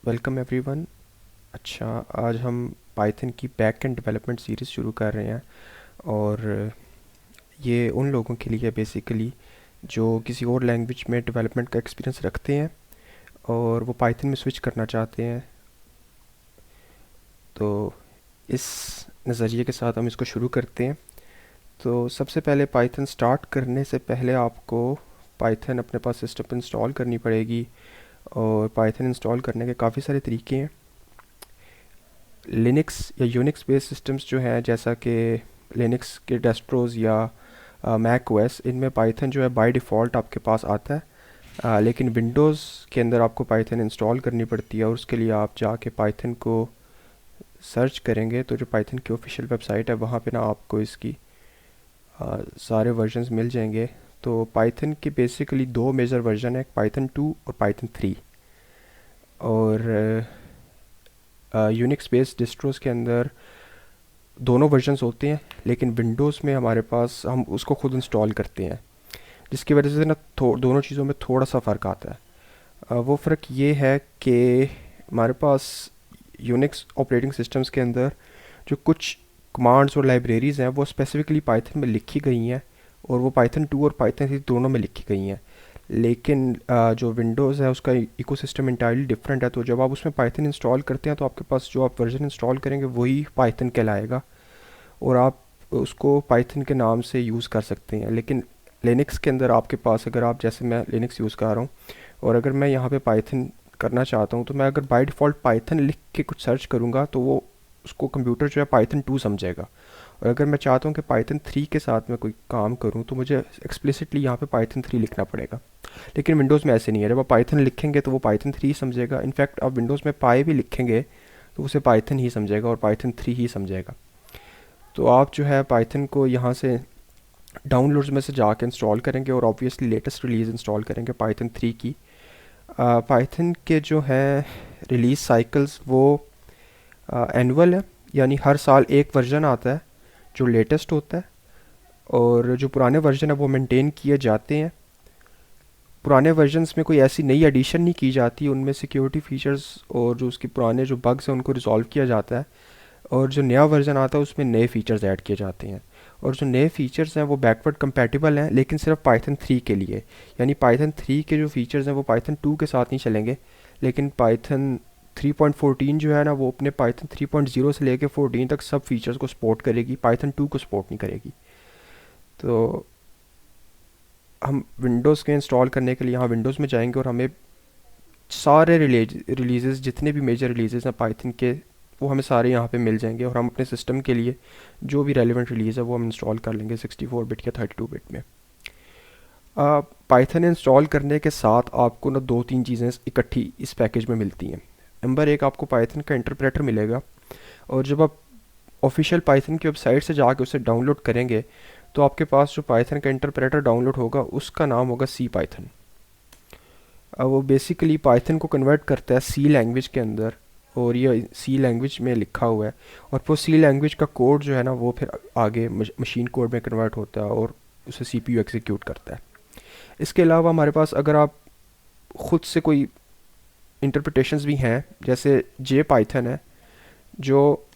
Welcome everyone. अच्छा, आज हम पाइथन की बैक एंड डेवलपमेंट सीरीज़ शुरू कर रहे हैं। और ये उन लोगों के लिए बेसिकली जो किसी और लैंग्वेज में डेवलपमेंट का एक्सपीरियंस रखते हैं और वो पाइथन में स्विच करना चाहते हैं। तो इस नज़रिए के साथ हम इसको शुरू करते हैं। तो सबसे पहले पाइथन स्टार्ट करने से पहले आपको पाइथन अपने पास सिस्टम पर इंस्टॉल करनी पड़ेगी। और पाइथन इंस्टॉल करने के काफ़ी सारे तरीके हैं। लिनक्स या यूनिक्स बेस्ड सिस्टम्स जो हैं, जैसा कि लिनक्स के डेस्ट्रोज या मैक ओएस, इनमें पाइथन जो है बाय डिफ़ॉल्ट आपके पास आता है। लेकिन विंडोज़ के अंदर आपको पाइथन इंस्टॉल करनी पड़ती है और उसके लिए आप जाके पाइथन को सर्च करेंगे तो जो पाइथन की ऑफिशियल वेबसाइट है वहाँ पे ना आपको इसकी सारे वर्जन्स मिल जाएंगे। तो पाइथन के बेसिकली दो मेजर वर्जन है, पाइथन 2 और पाइथन 3। और यूनिक्स बेस्ड डिस्ट्रोस के अंदर दोनों वर्जन्स होते हैं, लेकिन विंडोज़ में हमारे पास हम उसको खुद इंस्टॉल करते हैं, जिसकी वजह से ना दोनों चीज़ों में थोड़ा सा फ़र्क आता है। वो फ़र्क ये है कि हमारे पास यूनिक्स ऑपरेटिंग सिस्टम्स के अंदर जो कुछ कमांड्स और लाइब्रेरीज़ हैं वो स्पेसिफिकली पाइथन में लिखी गई हैं, और वो पाइथन 2 और पाइथन 3 दोनों में लिखी गई हैं। लेकिन जो विंडोज़ है उसका इकोसिस्टम इंटायरली डिफरेंट है। तो जब आप उसमें पाइथन इंस्टॉल करते हैं तो आपके पास जो आप वर्जन इंस्टॉल करेंगे वही पाइथन कहलाएगा, और आप उसको पाइथन के नाम से यूज़ कर सकते हैं। लेकिन लिनक्स के अंदर आपके पास, अगर आप, जैसे मैं लिनक्स यूज़ कर रहा हूँ और अगर मैं यहाँ पे पाइथन करना चाहता हूँ, तो मैं अगर बाय डिफ़ॉल्ट पाइथन लिख के कुछ सर्च करूँगा तो वो उसको कंप्यूटर जो है पाइथन 2 समझेगा। और अगर मैं चाहता हूँ कि पाइथन 3 के साथ मैं कोई काम करूँ तो मुझे एक्सप्लिसिटली यहाँ पे पाइथन 3 लिखना पड़ेगा। लेकिन विंडोज़ में ऐसे नहीं है। जब आप पाइथन लिखेंगे तो वो पाइथन 3 समझेगा। इनफैक्ट आप विंडोज़ में पाई भी लिखेंगे तो उसे पाइथन ही समझेगा और पाइथन 3 ही समझेगा। तो आप जो है पाइथन को यहाँ से डाउनलोड्स में से जाके इंस्टॉल करेंगे और ऑब्वियसली लेटेस्ट रिलीज़ इंस्टॉल करेंगे पाइथन 3 की। पाइथन के जो है रिलीज़ साइकिल्स वो एनुअल है, यानी हर साल एक वर्जन आता है जो लेटेस्ट होता है, और जो पुराने वर्जन है वो मेंटेन किए जाते हैं। पुराने वर्जन्स में कोई ऐसी नई एडिशन नहीं की जाती, उनमें सिक्योरिटी फीचर्स और जो उसके पुराने जो बग्स हैं उनको रिजॉल्व किया जाता है, और जो नया वर्जन आता है उसमें नए फीचर्स ऐड किए जाते हैं। और जो नए फीचर्स हैं वो बैकवर्ड कंपैटिबल हैं, लेकिन सिर्फ पाइथन 3 के लिए। यानी पाइथन 3 के जो फीचर्स हैं वो पाइथन 2 के साथ नहीं चलेंगे, लेकिन पाइथन 3.14 जो है ना वो अपने पाइथन 3.0 से लेके 14 तक सब फीचर्स को सपोर्ट करेगी, पाइथन 2 को सपोर्ट नहीं करेगी। तो हम विंडोज़ के इंस्टॉल करने के लिए यहाँ विंडोज़ में जाएंगे और हमें सारे रिलीजेस, जितने भी मेजर रिलीजेस हैं पाइथन के, वो हमें सारे यहाँ पे मिल जाएंगे, और हम अपने सिस्टम के लिए जो भी रेलिवेंट रिलीज़ है वो हम इंस्टॉल कर लेंगे 64 बिट या 32 बिट में। पाइथन इंस्टॉल करने के साथ आपको ना दो तीन चीज़ें इकट्ठी इस पैकेज में मिलती हैं। नंबर एक, आपको पाइथन का इंटरप्रेटर मिलेगा, और जब आप ऑफिशियल पाइथन की वेबसाइट से जाके उसे डाउनलोड करेंगे तो आपके पास जो पाइथन का इंटरप्रेटर डाउनलोड होगा उसका नाम होगा सी पाइथन। वो बेसिकली पाइथन को कन्वर्ट करता है सी लैंग्वेज के अंदर, और ये सी लैंग्वेज में लिखा हुआ है, और वो सी लैंग्वेज का कोड जो है ना वो फिर आगे मशीन कोड में कन्वर्ट होता है और उसे सीपीयू एग्जीक्यूट करता है। इसके अलावा हमारे पास अगर आप खुद से कोई इंटरप्रिटेशंस भी हैं, जैसे जे पाइथन है जो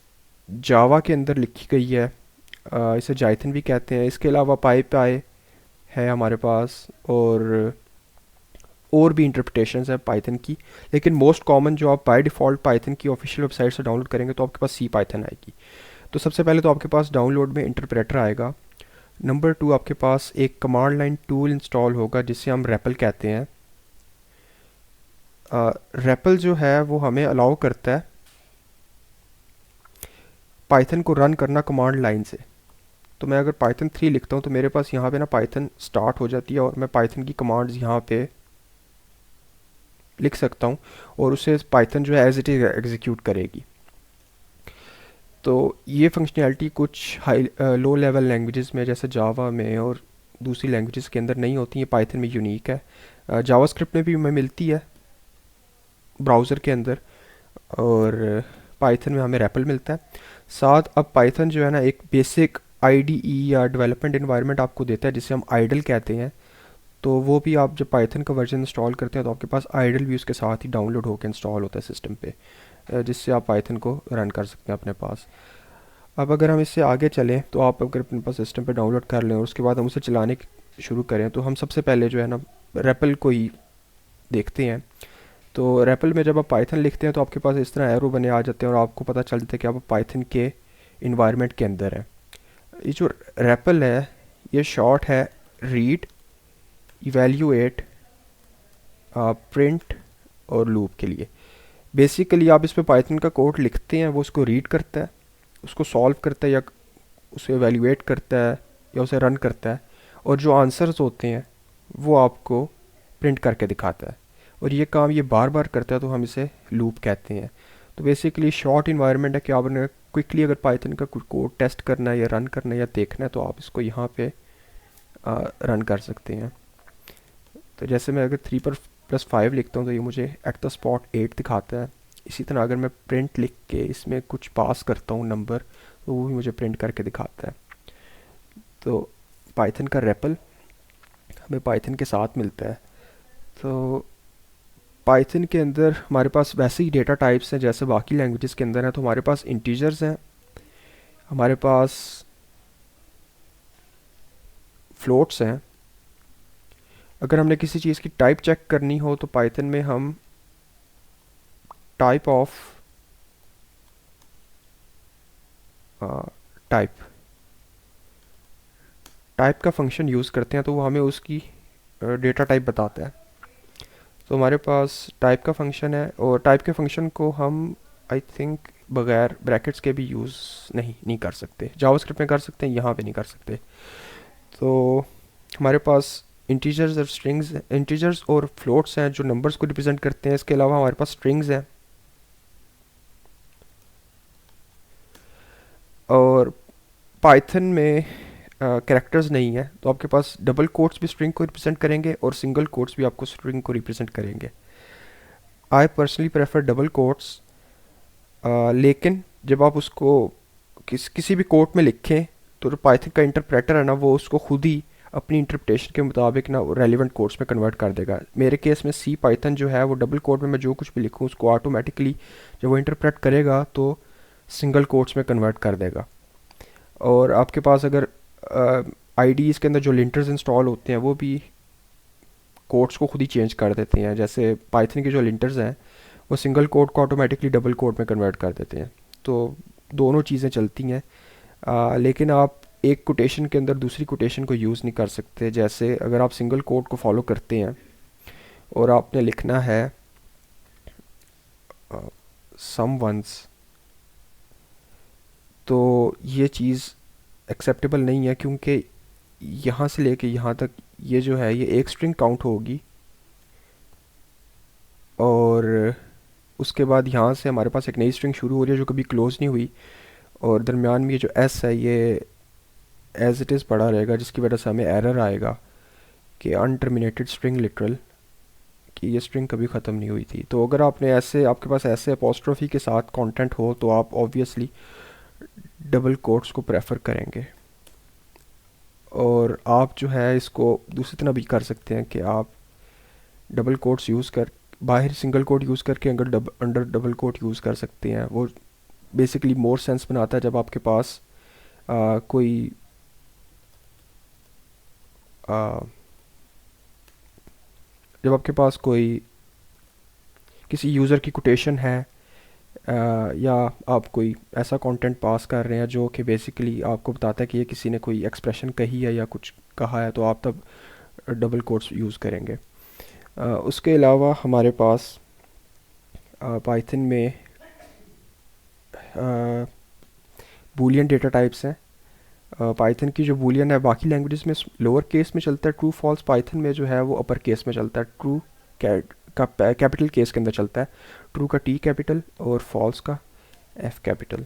जावा के अंदर लिखी गई है, इसे जाइथन भी कहते हैं। इसके अलावा पाई पाई है हमारे पास, और भी इंटरप्रिटेशंस है पाइथन की। लेकिन मोस्ट कॉमन जो आप बाय डिफ़ॉल्ट पाइथन की ऑफिशियल वेबसाइट से डाउनलोड करेंगे तो आपके पास सी पाइथन आएगी। तो सबसे पहले तो आपके पास डाउनलोड में इंटरप्रेटर आएगा। नंबर टू, आपके पास एक कमांड लाइन टूल इंस्टॉल होगा जिसे हम रेपल कहते हैं। रेपल जो है वो हमें अलाउ करता है पाइथन को रन करना कमांड लाइन से। तो मैं अगर पाइथन 3 लिखता हूँ तो मेरे पास यहाँ पे ना पाइथन स्टार्ट हो जाती है, और मैं पाइथन की कमांड्स यहाँ पे लिख सकता हूँ और उसे पाइथन जो है एज इट इज़ एग्जीक्यूट करेगी। तो ये फंक्शनैलिटी कुछ हाई लो लेवल लैंग्वेजेस में जैसे जावा में और दूसरी लैंग्वेजेस के अंदर नहीं होती है, पाइथन में यूनिक है। जावास्क्रिप्ट में भी हमें मिलती है ब्राउज़र के अंदर, और पाइथन में हमें रेपल मिलता है। साथ अब पाइथन जो है ना एक बेसिक आईडीई या डेवलपमेंट इन्वायरमेंट आपको देता है जिसे हम आइडल कहते हैं। तो वो भी आप जब पाइथन का वर्जन इंस्टॉल करते हैं तो आपके पास आइडल भी उसके साथ ही डाउनलोड होकर इंस्टॉल होता है सिस्टम पे, जिससे आप पाइथन को रन कर सकते हैं अपने पास। अब अगर हम इससे आगे चलें तो आप अगर अपने पास सिस्टम पे डाउनलोड कर लें और उसके बाद हम उसे चलाने शुरू करें, तो हम सबसे पहले जो है ना रेपल को ही देखते हैं। तो रेपल में जब आप पाइथन लिखते हैं तो आपके पास इस तरह एरो बने आ जाते हैं और आपको पता चल जाता है कि आप पाइथन के इन्वायरमेंट के अंदर हैं। ये जो रेपल है ये शॉर्ट है रीड, इवेल्यूएट, प्रिंट और लूप के लिए। बेसिकली आप इस पे पाइथन का कोड लिखते हैं, वो उसको रीड करता है, उसको सॉल्व करता है या उसे एवेल्यूएट करता है या उसे रन करता है, और जो आंसर्स होते हैं वो आपको प्रिंट करके दिखाता है। और ये काम ये बार बार करता है तो हम इसे लूप कहते हैं। तो बेसिकली शॉर्ट इन्वायरमेंट है कि आपने क्विकली अगर पाइथन का कोई कोड टेस्ट करना है या रन करना है या देखना है तो आप इसको यहाँ पे रन कर सकते हैं। तो जैसे मैं अगर 3+5 लिखता हूँ तो ये मुझे एट द स्पॉट 8 दिखाता है। इसी तरह अगर मैं प्रिंट लिख के इसमें कुछ पास करता हूँ नंबर, तो वो भी मुझे प्रिंट करके दिखाता है। तो पाइथन का रेपल हमें पाइथन के साथ मिलता है। तो पाइथन के अंदर हमारे पास वैसे ही डेटा टाइप्स हैं जैसे बाकी लैंग्वेजेस के अंदर हैं। तो हमारे पास इंटीजर्स हैं, हमारे पास फ्लोट्स हैं। अगर हमने किसी चीज़ की टाइप चेक करनी हो तो पाइथन में हम टाइप ऑफ टाइप टाइप का फंक्शन यूज़ करते हैं, तो वो हमें उसकी डेटा टाइप बताता है। तो हमारे पास टाइप का फंक्शन है और टाइप के फंक्शन को हम आई थिंक बगैर ब्रैकेट्स के भी यूज़ नहीं कर सकते। जावास्क्रिप्ट में कर सकते हैं, यहाँ पे नहीं कर सकते। तो हमारे पास इंटीजर्स और स्ट्रिंग्स, इंटीजर्स और फ्लोट्स हैं जो नंबर्स को रिप्रेजेंट करते हैं। इसके अलावा हमारे पास स्ट्रिंग्स हैं और पाइथन में कैरेक्टर्स नहीं है, तो आपके पास डबल कोट्स भी स्ट्रिंग को रिप्रेजेंट करेंगे और सिंगल कोट्स भी आपको स्ट्रिंग को रिप्रेजेंट करेंगे। I personally prefer double quotes, लेकिन जब आप उसको किसी भी कोट में लिखें तो जो पाइथन का इंटरप्रेटर है ना वो उसको खुद ही अपनी इंटरप्रिटेशन के मुताबिक ना रेलिवेंट कोड्स में कन्वर्ट कर देगा। मेरे केस में सी पाइथन जो है वो डबल कोड में मैं जो कुछ भी लिखूँ उसको ऑटोमेटिकली जब वो इंटरप्रेट करेगा तो सिंगल कोट्स में कन्वर्ट कर देगा। और आपके पास अगर आईडीज़ के अंदर जो लिंटर्स इंस्टॉल होते हैं वो भी कोड्स को खुद ही चेंज कर देते हैं। जैसे पाइथन के जो लिंटर्स हैं वो सिंगल कोड को ऑटोमेटिकली डबल कोड में कन्वर्ट कर देते हैं। तो दोनों चीज़ें चलती हैं, लेकिन आप एक कोटेशन के अंदर दूसरी कोटेशन को यूज़ नहीं कर सकते। जैसे अगर आप सिंगल कोड को फॉलो करते हैं और आपने लिखना है सम वंस, तो ये चीज़ एक्सेप्टेबल नहीं है, क्योंकि यहाँ से लेके यहाँ तक ये जो है ये एक स्ट्रिंग काउंट होगी और उसके बाद यहाँ से हमारे पास एक नई स्ट्रिंग शुरू हो रही है जो कभी क्लोज नहीं हुई, और दरमियान में ये जो एस है ये एज इट इज़ पड़ा रहेगा, जिसकी वजह से हमें एरर आएगा कि अनटर्मिनेटेड स्ट्रिंग लिटरल, कि ये स्ट्रिंग कभी ख़त्म नहीं हुई थी। तो अगर आपने ऐसे आपके पास ऐसे अपोस्ट्रोफी के साथ कंटेंट हो तो आप ऑब्वियसली डबल कोट्स को प्रेफर करेंगे। और आप जो है इसको दूसरी तरह भी कर सकते हैं कि आप डबल कोट्स यूज़ कर बाहर सिंगल कोट यूज़ करके अंडर डबल कोट यूज़ कर सकते हैं। वो बेसिकली मोर सेंस बनाता है जब आपके पास कोई आ, जब आपके पास कोई किसी यूज़र की कोटेशन है, या आप कोई ऐसा कंटेंट पास कर रहे हैं जो कि बेसिकली आपको बताता है कि ये किसी ने कोई एक्सप्रेशन कही है या कुछ कहा है, तो आप तब डबल कोट्स यूज़ करेंगे। उसके अलावा हमारे पास पाइथन में बूलियन डेटा टाइप्स हैं। पाइथन की जो बूलियन है बाकी लैंग्वेजेस में लोअर केस में चलता है ट्रू फॉल्स, पाइथन में जो है वो अपर केस में चलता है। ट्रू का कैपिटल केस के अंदर चलता है, ट्रू का टी कैपिटल और फॉल्स का एफ कैपिटल।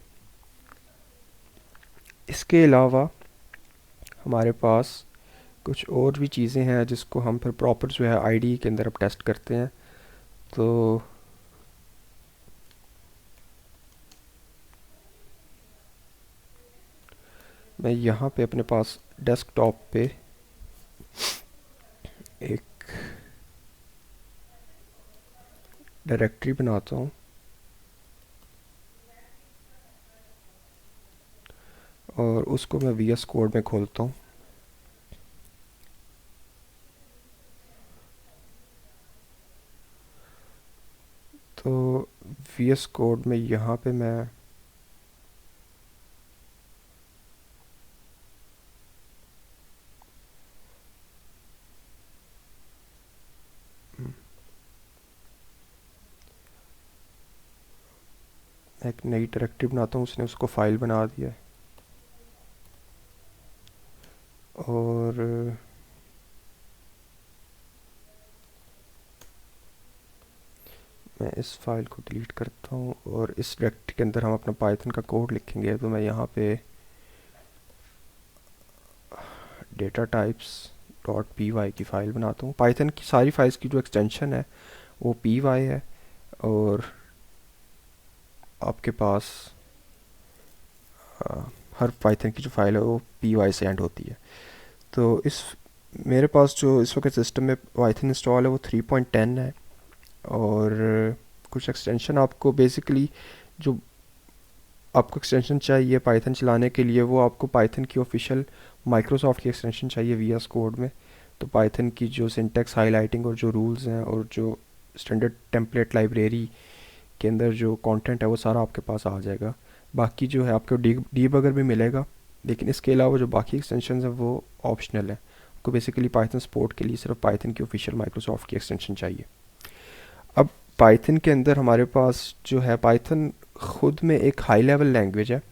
इसके अलावा हमारे पास कुछ और भी चीज़ें हैं जिसको हम फिर प्रॉपर जो है आईडी के अंदर अब टेस्ट करते हैं। तो मैं यहाँ पे अपने पास डेस्कटॉप पे डायरेक्टरी बनाता हूँ और उसको मैं वी एस कोड में खोलता हूँ। तो वी एस कोड में यहाँ पे मैं एक नई डायरेक्टरी बनाता हूँ, उसने उसको फाइल बना दिया है। और मैं इस फाइल को डिलीट करता हूँ और इस डायरेक्टरी के अंदर हम अपना पाइथन का कोड लिखेंगे। तो मैं यहाँ पे data types dot P Y की फ़ाइल बनाता हूँ। पाइथन की सारी फाइल्स की जो एक्सटेंशन है वो पी वाई है, और आपके पास आ, हर पाइथन की जो फाइल है वो पी वाई से एंड होती है। तो इस मेरे पास जो इस वक्त सिस्टम में पाइथन इंस्टॉल है वो 3.10 है। और कुछ एक्सटेंशन आपको बेसिकली जो आपको एक्सटेंशन चाहिए पाइथन चलाने के लिए, वो आपको पाइथन की ऑफिशियल माइक्रोसॉफ्ट की एक्सटेंशन चाहिए वी एस कोड में। तो पाइथन की जो सिंटेक्स हाईलाइटिंग और जो रूल्स हैं और जो स्टैंडर्ड टेम्पलेट लाइब्रेरी के अंदर जो कंटेंट है वो सारा आपके पास आ जाएगा। बाकी जो है आपको डीबगर भी मिलेगा, लेकिन इसके अलावा जो बाकी एक्सटेंशन है वो ऑप्शनल है। आपको बेसिकली पाइथन सपोर्ट के लिए सिर्फ पाइथन की ऑफिशियल माइक्रोसॉफ्ट की एक्सटेंशन चाहिए। अब पाइथन के अंदर हमारे पास जो है, पाइथन खुद में एक हाई लेवल लैंग्वेज है,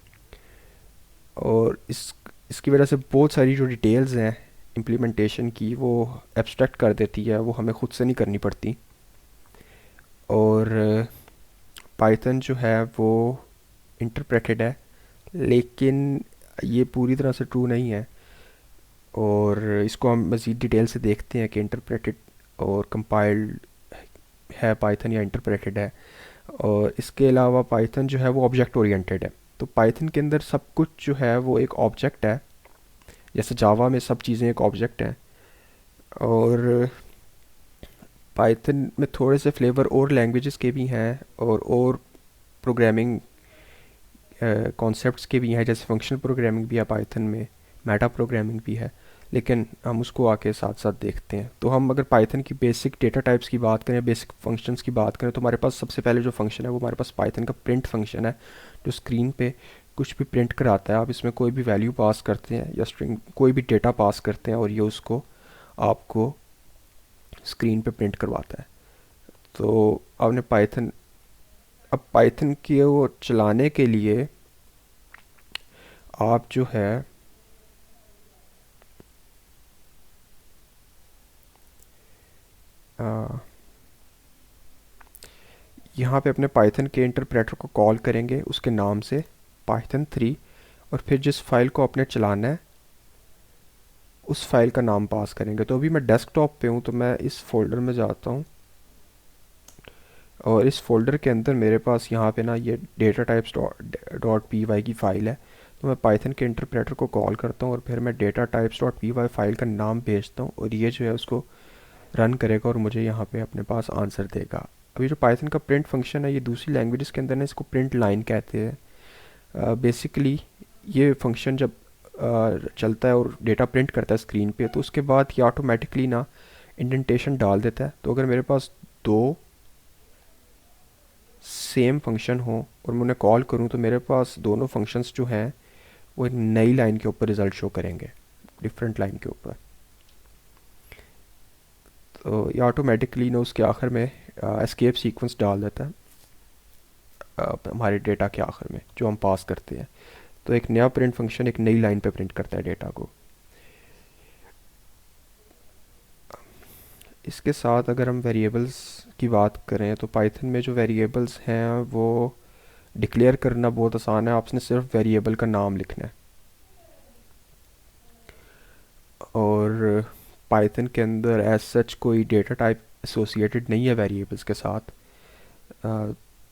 और इसकी वजह से बहुत सारी जो डिटेल्स हैं इम्प्लीमेंटेशन की वो एब्स्ट्रैक्ट कर देती है, वो हमें खुद से नहीं करनी पड़ती। और पाइथन जो है वो इंटरप्रेटेड है, लेकिन ये पूरी तरह से ट्रू नहीं है। और इसको हम मज़ीद डिटेल से देखते हैं कि इंटरप्रेटेड और कंपाइल्ड है पाइथन या इंटरप्रेटेड है। और इसके अलावा पाइथन जो है वो ऑब्जेक्ट ओरिएंटेड है। तो पाइथन के अंदर सब कुछ जो है वो एक ऑब्जेक्ट है, जैसे जावा में सब चीज़ें एक ऑब्जेक्ट हैं। और पाइथन में थोड़े से फ्लेवर और लैंग्वेजेस के भी हैं, और प्रोग्रामिंग कॉन्सेप्ट्स के भी हैं, जैसे फंक्शनल प्रोग्रामिंग भी है पाइथन में, मेटा प्रोग्रामिंग भी है। लेकिन हम उसको आके साथ साथ देखते हैं। तो हम अगर पाइथन की बेसिक डेटा टाइप्स की बात करें, बेसिक फंक्शंस की बात करें, तो हमारे पास सबसे पहले जो फंक्शन है वो हमारे पास पाइथन का प्रिंट फंक्शन है, जो स्क्रीन पे कुछ भी प्रिंट कराता है। आप इसमें कोई भी वैल्यू पास करते हैं या स्ट्रिंग कोई भी डेटा पास करते हैं और ये उसको आपको स्क्रीन पे प्रिंट करवाता है। तो आपने पाइथन अब पाइथन की वो चलाने के लिए आप जो है यहाँ पे अपने पाइथन के इंटरप्रेटर को कॉल करेंगे उसके नाम से पाइथन 3, और फिर जिस फाइल को आपने चलाना है उस फाइल का नाम पास करेंगे। तो अभी मैं डेस्कटॉप पे हूँ, तो मैं इस फोल्डर में जाता हूँ, और इस फोल्डर के अंदर मेरे पास यहाँ पे ना ये data types dot P Y की फ़ाइल है। तो मैं पाइथन के इंटरप्रेटर को कॉल करता हूँ और फिर मैं data types dot P Y file का नाम भेजता हूँ, और ये जो है उसको रन करेगा और मुझे यहाँ पे अपने पास आंसर देगा। अभी जो पाइथन का प्रिंट फंक्शन है ये दूसरी लैंग्वेजेस के अंदर ना इसको प्रिंट लाइन कहते हैं। बेसिकली ये फंक्शन जब चलता है और डेटा प्रिंट करता है स्क्रीन पे, तो उसके बाद ये ऑटोमेटिकली ना इंडेंटेशन डाल देता है। तो अगर मेरे पास दो सेम फंक्शन हो और मैं उन्हें कॉल करूं, तो मेरे पास दोनों फंक्शंस जो हैं वो एक नई लाइन के ऊपर रिज़ल्ट शो करेंगे, डिफरेंट लाइन के ऊपर। तो ये ऑटोमेटिकली ना उसके आखिर में एस्केप सीक्वेंस डाल देता है हमारे डेटा के आखिर में जो हम पास करते हैं। तो एक नया प्रिंट फंक्शन एक नई लाइन पे प्रिंट करता है डेटा को। इसके साथ अगर हम वेरिएबल्स की बात करें, तो पाइथन में जो वेरिएबल्स हैं वो डिक्लेयर करना बहुत आसान है। आपने सिर्फ वेरिएबल का नाम लिखना है, और पाइथन के अंदर एज सच कोई डेटा टाइप एसोसिएटेड नहीं है वेरिएबल्स के साथ।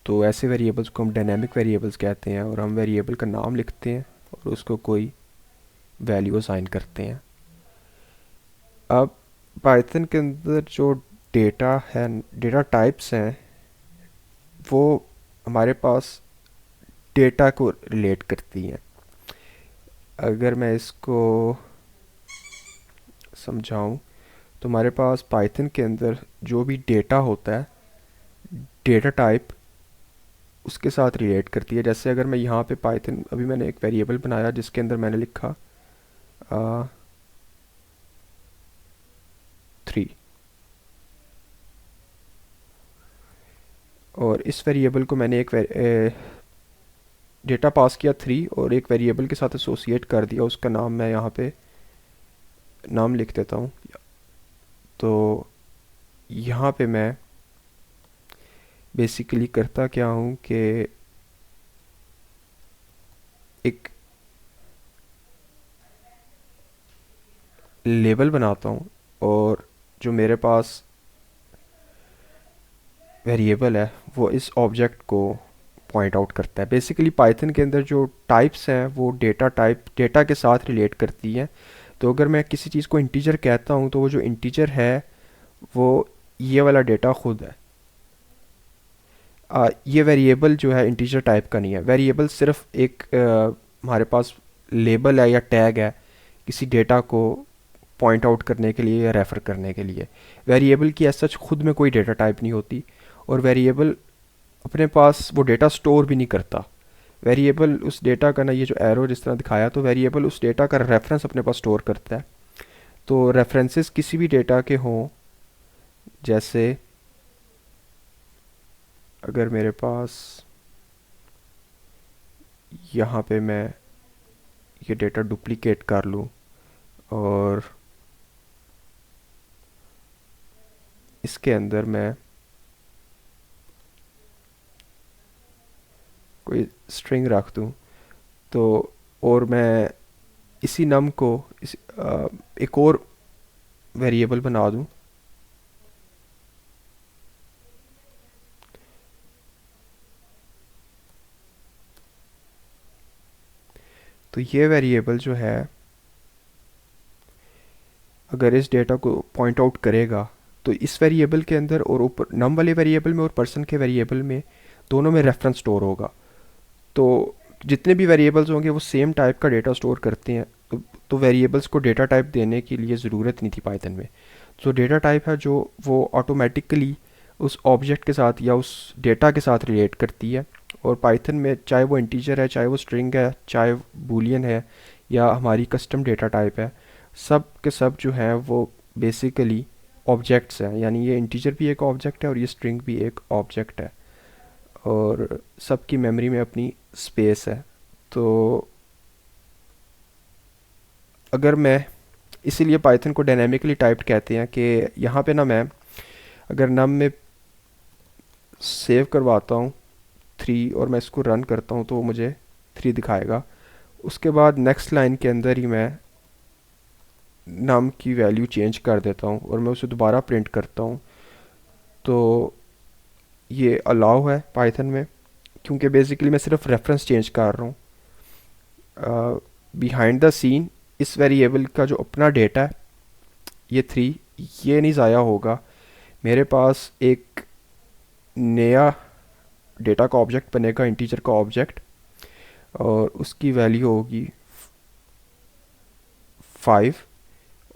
तो ऐसे वेरिएबल्स को हम डायनेमिक वेरिएबल्स कहते हैं, और हम वेरिएबल का नाम लिखते हैं और उसको कोई वैल्यू असाइन करते हैं। अब पाइथन के अंदर जो डेटा है, डेटा टाइप्स हैं, वो हमारे पास डेटा को रिलेट करती हैं। अगर मैं इसको समझाऊं तो हमारे पास पाइथन के अंदर जो भी डेटा होता है, डेटा टाइप उसके साथ रिलेट करती है। जैसे अगर मैं यहाँ पे पाइथन, अभी मैंने एक वेरिएबल बनाया जिसके अंदर मैंने लिखा 3, और इस वेरिएबल को मैंने एक डेटा पास किया 3 और एक वेरिएबल के साथ एसोसिएट कर दिया, उसका नाम मैं यहाँ पे नाम लिख देता हूँ। तो यहाँ पे मैं बेसिकली करता क्या हूँ कि एक लेबल बनाता हूँ, और जो मेरे पास वेरिएबल है वो इस ऑब्जेक्ट को पॉइंट आउट करता है। बेसिकली पाइथन के अंदर जो टाइप्स हैं वो डेटा टाइप डेटा के साथ रिलेट करती हैं। तो अगर मैं किसी चीज़ को इंटीजर कहता हूँ तो वो जो इंटीजर है वो ये वाला डेटा खुद है। ये वेरिएबल जो है इंटीजर टाइप का नहीं है। वेरिएबल सिर्फ एक हमारे पास लेबल है या टैग है किसी डेटा को पॉइंट आउट करने के लिए या रेफ़र करने के लिए। वेरिएबल की एज सच खुद में कोई डेटा टाइप नहीं होती, और वेरिएबल अपने पास वो डेटा स्टोर भी नहीं करता। वेरिएबल उस डेटा का ना, ये जो एरो जिस तरह दिखाया, तो वेरिएबल उस डेटा का रेफरेंस अपने पास स्टोर करता है। तो रेफरेंसेस किसी भी डेटा के हों, जैसे अगर मेरे पास यहाँ पे मैं ये डेटा डुप्लीकेट कर लूँ और इसके अंदर मैं कोई स्ट्रिंग रख दूँ, तो और मैं इसी नम को एक और वेरिएबल बना दूँ, तो ये वेरिएबल जो है अगर इस डेटा को पॉइंट आउट करेगा तो इस वेरिएबल के अंदर और ऊपर नम वाले वेरिएबल में और पर्सन के वेरिएबल में दोनों में रेफरेंस स्टोर होगा। तो जितने भी वेरिएबल्स होंगे वो सेम टाइप का डेटा स्टोर करते हैं। तो वेरिएबल्स को डेटा टाइप देने की लिए ज़रूरत नहीं थी पाइथन में। जो डेटा टाइप है जो वो ऑटोमेटिकली उस ऑब्जेक्ट के साथ या उस डेटा के साथ रिलेट करती है। और पाइथन में चाहे वो इंटीजर है, चाहे वो स्ट्रिंग है, चाहे बूलियन है, या हमारी कस्टम डेटा टाइप है, सब के सब जो हैं वो बेसिकली ऑब्जेक्ट्स हैं। यानी ये इंटीजर भी एक ऑब्जेक्ट है और ये स्ट्रिंग भी एक ऑब्जेक्ट है, और सबकी मेमोरी में अपनी स्पेस है। तो अगर मैं, इसीलिए पाइथन को डायनेमिकली टाइप्ड कहते हैं कि यहाँ पे ना मैं अगर नम में सेव करवाता हूँ 3 और मैं इसको रन करता हूँ तो वो मुझे 3 दिखाएगा। उसके बाद नेक्स्ट लाइन के अंदर ही मैं नम की वैल्यू चेंज कर देता हूँ और मैं उसे दोबारा प्रिंट करता हूँ। तो ये अलाउ है पाइथन में, क्योंकि बेसिकली मैं सिर्फ रेफरेंस चेंज कर रहा हूँ। बिहाइंड द सीन इस वेरिएबल का जो अपना डेटा है ये 3, ये नहीं ज़ाया होगा। मेरे पास एक नया डेटा का ऑब्जेक्ट बनेगा, इंटीजर का ऑब्जेक्ट, और उसकी वैल्यू होगी 5।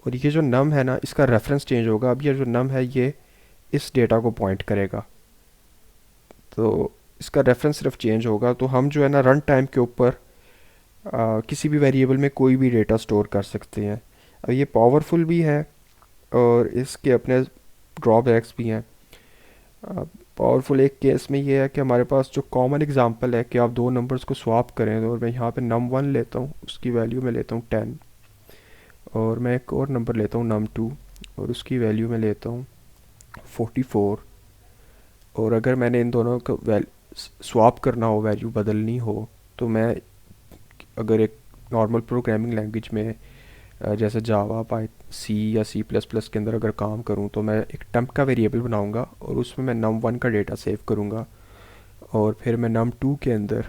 और ये जो नम है ना, इसका रेफरेंस चेंज होगा। अब ये जो नम है ये इस डेटा को पॉइंट करेगा, तो इसका रेफरेंस सिर्फ चेंज होगा। तो हम जो है ना रन टाइम के ऊपर किसी भी वेरिएबल में कोई भी डेटा स्टोर कर सकते हैं। अब ये पावरफुल भी है और इसके अपने ड्रॉबैक्स भी हैं। पावरफुल एक केस में ये है कि हमारे पास जो कॉमन एग्जांपल है कि आप दो नंबर्स को स्वाप करें, तो और मैं यहाँ पे num1 लेता हूँ, उसकी वैल्यू में लेता हूँ 10, और मैं एक और नंबर लेता हूँ num2 और उसकी वैल्यू में लेता हूँ 44। और अगर मैंने इन दोनों को स्वाप करना हो, वैल्यू बदलनी हो, तो मैं अगर एक नॉर्मल प्रोग्रामिंग लैंग्वेज में जैसे जावा, पाई, सी या सी प्लस प्लस के अंदर अगर काम करूं, तो मैं एक टेम्प का वेरिएबल बनाऊंगा और उसमें मैं num1 का डेटा सेव करूंगा, और फिर मैं num2 के अंदर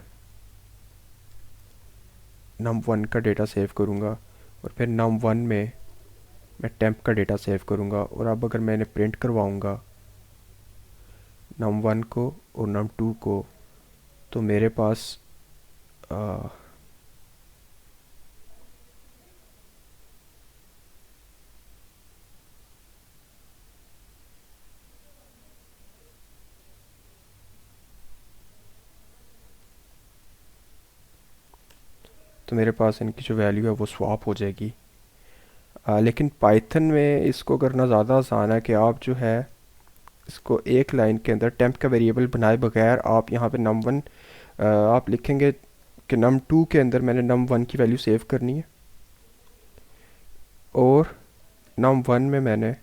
num1 का डेटा सेव करूंगा, और फिर num1 में मैं टेम्प का डेटा सेव करूंगा। और अब अगर मैंने प्रिंट करवाऊंगा num1 को और num2 को, तो मेरे पास आ, तो मेरे पास इनकी जो वैल्यू है वो स्वैप हो जाएगी। लेकिन पाइथन में इसको करना ज़्यादा आसान है कि आप जो है इसको एक लाइन के अंदर टेम्प का वेरिएबल बनाए बगैर आप यहाँ पे num1 आप लिखेंगे कि num2 के अंदर मैंने num1 की वैल्यू सेव करनी है और num1 में मैंने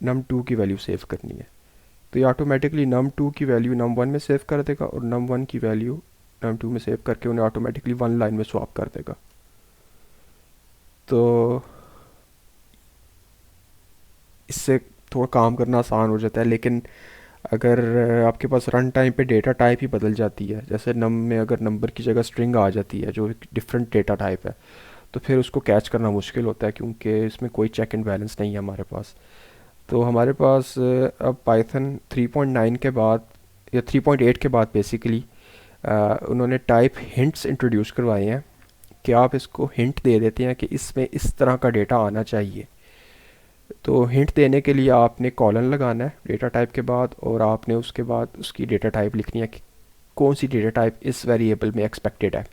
num2 की वैल्यू सेव करनी है। तो ये ऑटोमेटिकली num2 की वैल्यू num1 में सेव कर देगा और num1 की वैल्यू num2 में सेव करके उन्हें ऑटोमेटिकली वन लाइन में स्वैप कर देगा। तो इससे थोड़ा काम करना आसान हो जाता है। लेकिन अगर आपके पास रन टाइम पे डेटा टाइप ही बदल जाती है, जैसे नम में अगर नंबर की जगह स्ट्रिंग आ जाती है जो एक डिफरेंट डेटा टाइप है, तो फिर उसको कैच करना मुश्किल होता है क्योंकि इसमें कोई चेक एंड बैलेंस नहीं है हमारे पास। तो हमारे पास अब पाइथन 3.9 के बाद या 3.8 के बाद बेसिकली उन्होंने टाइप हिंट्स इंट्रोड्यूस करवाए हैं कि आप इसको हिंट दे देते हैं कि इसमें इस तरह का डेटा आना चाहिए। तो हिंट देने के लिए आपने कॉलन लगाना है डेटा टाइप के बाद और आपने उसके बाद उसकी डेटा टाइप लिखनी है कि कौन सी डेटा टाइप इस वेरिएबल में एक्सपेक्टेड है।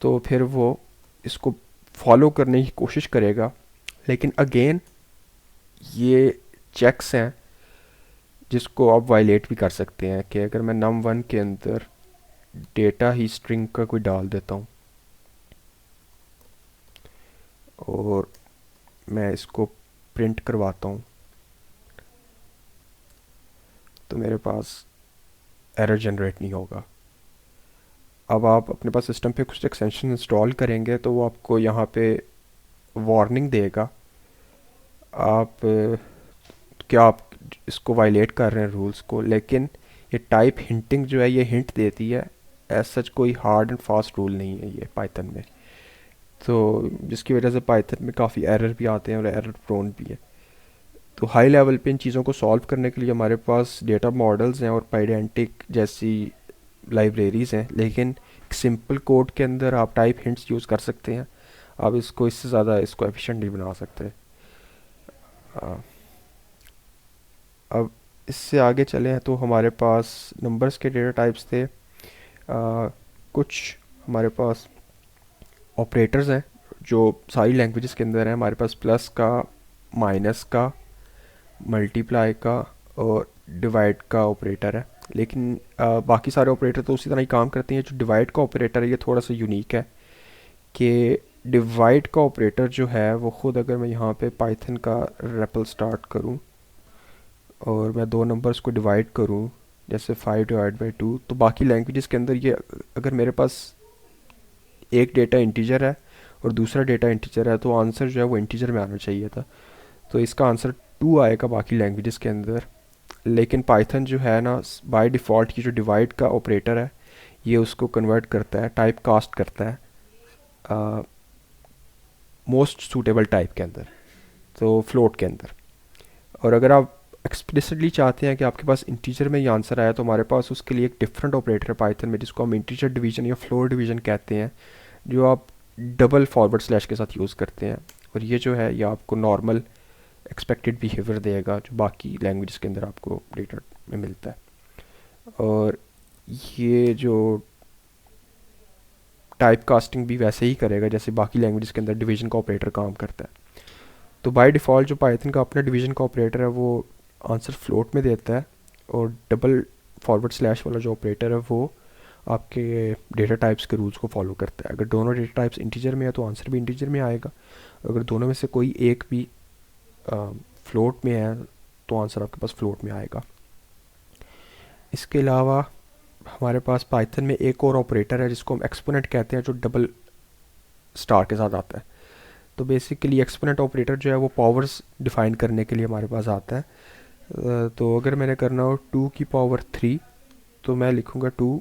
तो फिर वो इसको फॉलो करने की कोशिश करेगा। लेकिन अगेन ये चेक्स हैं जिसको आप वायलेट भी कर सकते हैं कि अगर मैं num1 के अंदर डेटा ही स्ट्रिंग का कोई डाल देता हूँ और मैं इसको प्रिंट करवाता हूँ, तो मेरे पास एरर जनरेट नहीं होगा। अब आप अपने पास सिस्टम पे कुछ एक्सटेंशन इंस्टॉल करेंगे तो वो आपको यहाँ पे वार्निंग देगा आप क्या आप इसको वायलेट कर रहे हैं रूल्स को। लेकिन ये टाइप हिंटिंग जो है ये हिंट देती है, एज सच कोई हार्ड एंड फास्ट रूल नहीं है ये पाइथन में। तो जिसकी वजह से पाइथन में काफ़ी एरर भी आते हैं और एरर प्रोन भी है। तो हाई लेवल पे इन चीज़ों को सॉल्व करने के लिए हमारे पास डेटा मॉडल्स हैं और पाइडेंटिक जैसी लाइब्रेरीज़ हैं। लेकिन सिंपल कोड के अंदर आप टाइप हिंट्स यूज़ कर सकते हैं। आप इसको इससे ज़्यादा इसको एफिशिएंट नहीं बना सकते। आ, अब इससे आगे चले हैं तो हमारे पास नंबर्स के डेटा टाइप्स थे। कुछ हमारे पास ऑपरेटर्स हैं जो सारी लैंग्वेजेस के अंदर हैं। हमारे पास प्लस का, माइनस का, मल्टीप्लाई का और डिवाइड का ऑपरेटर है। लेकिन बाकी सारे ऑपरेटर तो उसी तरह ही काम करते हैं। जो डिवाइड का ऑपरेटर है ये थोड़ा सा यूनिक है कि डिवाइड का ऑपरेटर जो है वो ख़ुद, अगर मैं यहाँ पे पाइथन का रेपल स्टार्ट करूँ और मैं दो नंबर्स को डिवाइड करूँ जैसे 5/2, तो बाकी लैंग्वेजेस के अंदर ये अगर मेरे पास एक डेटा इंटीजर है और दूसरा डेटा इंटीजर है तो आंसर जो है वो इंटीजर में आना चाहिए था। तो इसका आंसर 2 आएगा बाकी लैंग्वेजेस के अंदर। लेकिन पाइथन जो है ना बाय डिफ़ॉल्ट की जो डिवाइड का ऑपरेटर है ये उसको कन्वर्ट करता है, टाइप कास्ट करता है मोस्ट सूटेबल टाइप के अंदर, तो फ्लोट के अंदर। और अगर आप एक्सप्लिसिटली चाहते हैं कि आपके पास इंटीजर में ही आंसर आया तो हमारे पास उसके लिए एक डिफरेंट ऑपरेटर है पाइथन में जिसको हम इंटीजर डिवीजन या फ्लोर डिवीजन कहते हैं, जो आप डबल फॉरवर्ड स्लैश के साथ यूज़ करते हैं। और ये जो है ये आपको नॉर्मल एक्सपेक्टेड बिहेवियर देगा जो बाकी लैंग्वेज के अंदर आपको डेटा में मिलता है। और ये जो टाइप कास्टिंग भी वैसे ही करेगा जैसे बाकी लैंग्वेज के अंदर डिवीजन का ऑपरेटर काम करता है। तो बाय डिफ़ॉल्ट जो पाइथन का अपना डिवीजन का ऑपरेटर है वो आंसर फ्लोट में देता है और डबल फॉरवर्ड स्लैश वाला जो ऑपरेटर है वो आपके डेटा टाइप्स के रूल्स को फॉलो करता है। अगर दोनों डेटा टाइप्स इंटीजर में है तो आंसर भी इंटीजर में आएगा। अगर दोनों में से कोई एक भी फ्लोट में है तो आंसर आपके पास फ्लोट में आएगा। इसके अलावा हमारे पास पाइथन में एक और ऑपरेटर है जिसको हम एक्सपोनेंट कहते हैं जो डबल स्टार के साथ आता है। तो बेसिकली एक्सपोनेंट ऑपरेटर जो है वो पावर्स डिफाइन करने के लिए हमारे पास आता है। तो अगर मैंने करना हो 2 की पावर 3 तो मैं लिखूँगा 2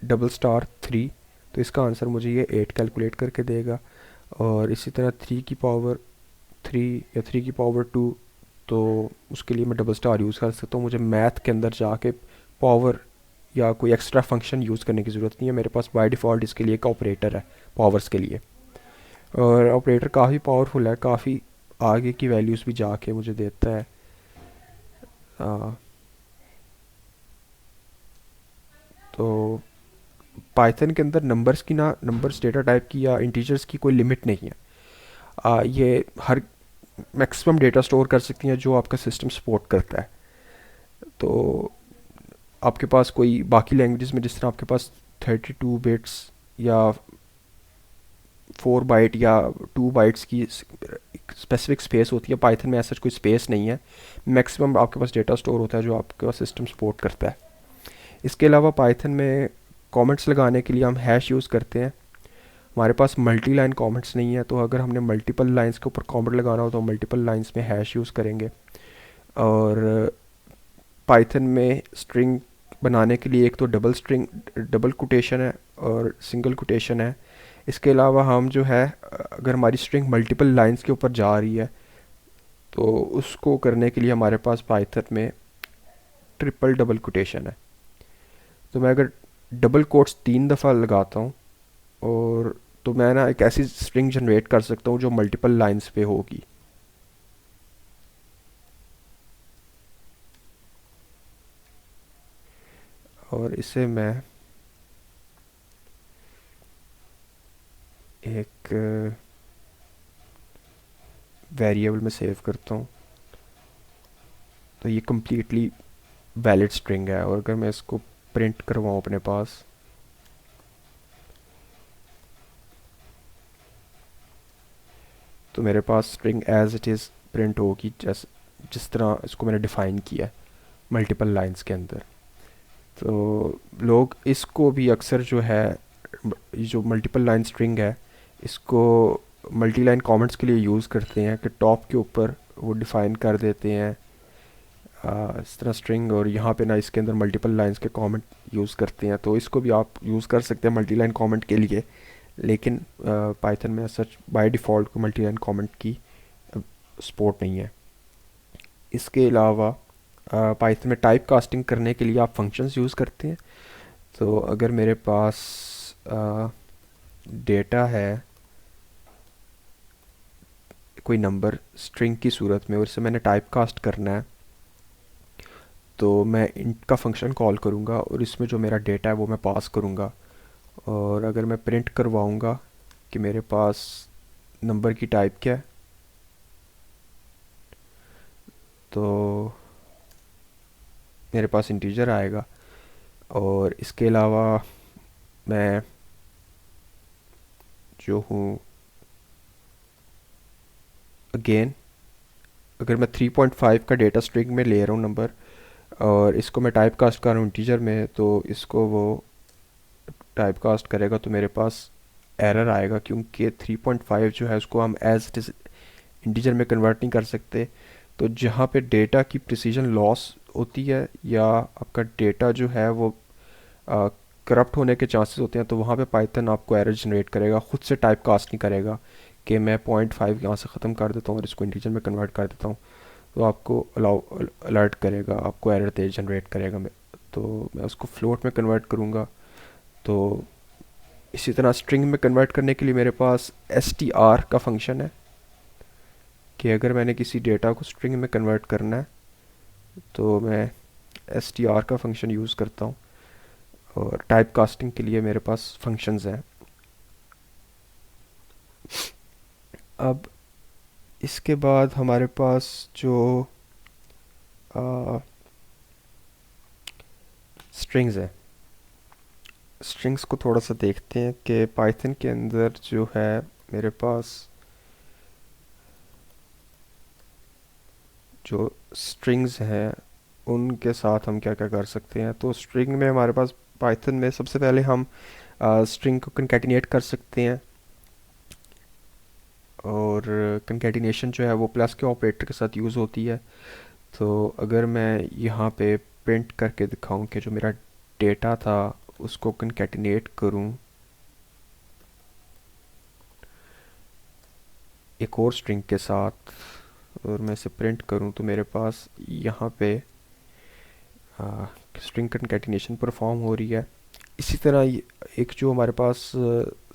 डबल स्टार 3, तो इसका आंसर मुझे ये 8 कैलकुलेट करके देगा। और इसी तरह 3 की पावर 3 या 3 की पावर 2 तो उसके लिए मैं डबल स्टार यूज़ कर सकता हूँ। मुझे मैथ के अंदर जाके पावर या कोई एक्स्ट्रा फंक्शन यूज़ करने की ज़रूरत नहीं है, मेरे पास बाय डिफ़ॉल्ट इसके लिए एक ऑपरेटर है पावर्स के लिए। और ऑपरेटर काफ़ी पावरफुल है, काफ़ी आगे की वैल्यूज़ भी जाके मुझे देता है। आ, तो पाइथन के अंदर नंबर्स की ना, नंबर्स डेटा टाइप की या इंटीजर्स की कोई लिमिट नहीं है। ये हर मैक्सिमम डेटा स्टोर कर सकती हैं जो आपका सिस्टम सपोर्ट करता है। तो आपके पास कोई बाकी लैंग्वेजेस में जिस तरह आपके पास 32 बिट्स या 4 बाइट या 2 बाइट्स की स्पेसिफिक स्पेस होती है, पाइथन में ऐसा कोई स्पेस नहीं है। मैक्सिमम आपके पास डेटा स्टोर होता है जो आपका सिस्टम सपोर्ट करता है। इसके अलावा पाइथन में कमेंट्स लगाने के लिए हम हैश यूज़ करते हैं। हमारे पास मल्टी लाइन कमेंट्स नहीं है, तो अगर हमने मल्टीपल लाइंस के ऊपर कमेंट लगाना हो तो मल्टीपल लाइंस में हैश यूज़ करेंगे। और पाइथन में स्ट्रिंग बनाने के लिए एक तो डबल कोटेशन है और सिंगल कोटेशन है। इसके अलावा हम जो है, अगर हमारी स्ट्रिंग मल्टीपल लाइंस के ऊपर जा रही है तो उसको करने के लिए हमारे पास पाइथन में ट्रिपल डबल कोटेशन है। तो मैं अगर डबल कोट्स 3 दफ़ा लगाता हूँ और तो मैं ना एक ऐसी स्ट्रिंग जनरेट कर सकता हूँ जो मल्टीपल लाइंस पे होगी। और इसे मैं एक वेरिएबल में सेव करता हूँ। तो ये कम्प्लीटली वैलिड स्ट्रिंग है, और अगर मैं इसको प्रिंट करवाऊँ अपने पास, तो मेरे पास string as it is print होगी, जिस तरह इसको मैंने डिफ़ाइन किया है मल्टीपल लाइंस के अंदर। तो लोग इसको भी अक्सर जो है, ये जो मल्टीपल लाइन स्ट्रिंग है, इसको मल्टी लाइन कमेंट्स के लिए यूज़ करते हैं कि टॉप के ऊपर वो डिफ़ाइन कर देते हैं इस तरह स्ट्रिंग, और यहाँ पे ना इसके अंदर मल्टीपल लाइंस के कमेंट यूज़ करते हैं। तो इसको भी आप यूज़ कर सकते हैं मल्टी लाइन कमेंट के लिए, लेकिन पाइथन में सच बाय डिफ़ॉल्ट को मल्टी लाइन कमेंट की सपोर्ट नहीं है। इसके अलावा पाइथन में टाइप कास्टिंग करने के लिए आप फंक्शंस यूज़ करते हैं। तो अगर मेरे पास डेटा है कोई नंबर स्ट्रिंग की सूरत में और इसे मैंने टाइप कास्ट करना है, तो मैं इंट का फंक्शन कॉल करूँगा और इसमें जो मेरा डेटा है वो मैं पास करूँगा। और अगर मैं प्रिंट करवाऊँगा कि मेरे पास नंबर की टाइप क्या है, तो मेरे पास इंटीजर आएगा। और इसके अलावा मैं जो हूँ, अगेन अगर मैं 3.5 का डेटा स्ट्रिंग में ले रहा हूँ नंबर, और इसको मैं टाइप कास्ट कर रहा हूँ इंटीजर में, तो इसको वो टाइप कास्ट करेगा तो मेरे पास एरर आएगा, क्योंकि 3.5 जो है उसको हम एज इट इज़ इंटीजर में कन्वर्ट नहीं कर सकते। तो जहाँ पे डेटा की प्रिसीजन लॉस होती है या आपका डेटा जो है वो करप्ट होने के चांसेस होते हैं, तो वहाँ पे पाइथन आपको एरर जनरेट करेगा, ख़ुद से टाइप कास्ट नहीं करेगा कि मैं 0.5 यहाँ से ख़त्म कर देता हूँ और इसको इंटीजर में कन्वर्ट कर देता हूँ। तो आपको अलाउ अलर्ट करेगा, आपको एरर तेज जनरेट करेगा। तो मैं उसको फ्लोट में कन्वर्ट करूँगा। तो इसी तरह स्ट्रिंग में कन्वर्ट करने के लिए मेरे पास str का फंक्शन है कि अगर मैंने किसी डेटा को स्ट्रिंग में कन्वर्ट करना है तो मैं str का फंक्शन यूज़ करता हूँ। और टाइप कास्टिंग के लिए मेरे पास फंक्शंस हैं। अब इसके बाद हमारे पास जो स्ट्रिंग्स हैं, स्ट्रिंग्स को थोड़ा सा देखते हैं कि पाइथन के अंदर जो है मेरे पास जो स्ट्रिंग्स हैं उनके साथ हम क्या क्या कर सकते हैं। तो स्ट्रिंग में हमारे पास पाइथन में सबसे पहले हम स्ट्रिंग को कंकैटिनेट कर सकते हैं, और कंकैटिनेशन जो है वो प्लस के ऑपरेटर के साथ यूज़ होती है। तो अगर मैं यहाँ पे प्रिंट करके दिखाऊं कि जो मेरा डेटा था उसको कंकैटिनेट करूं एक और स्ट्रिंग के साथ, और मैं इसे प्रिंट करूं तो मेरे पास यहाँ पे स्ट्रिंग कंकैटिनेशन परफॉर्म हो रही है। इसी तरह एक जो हमारे पास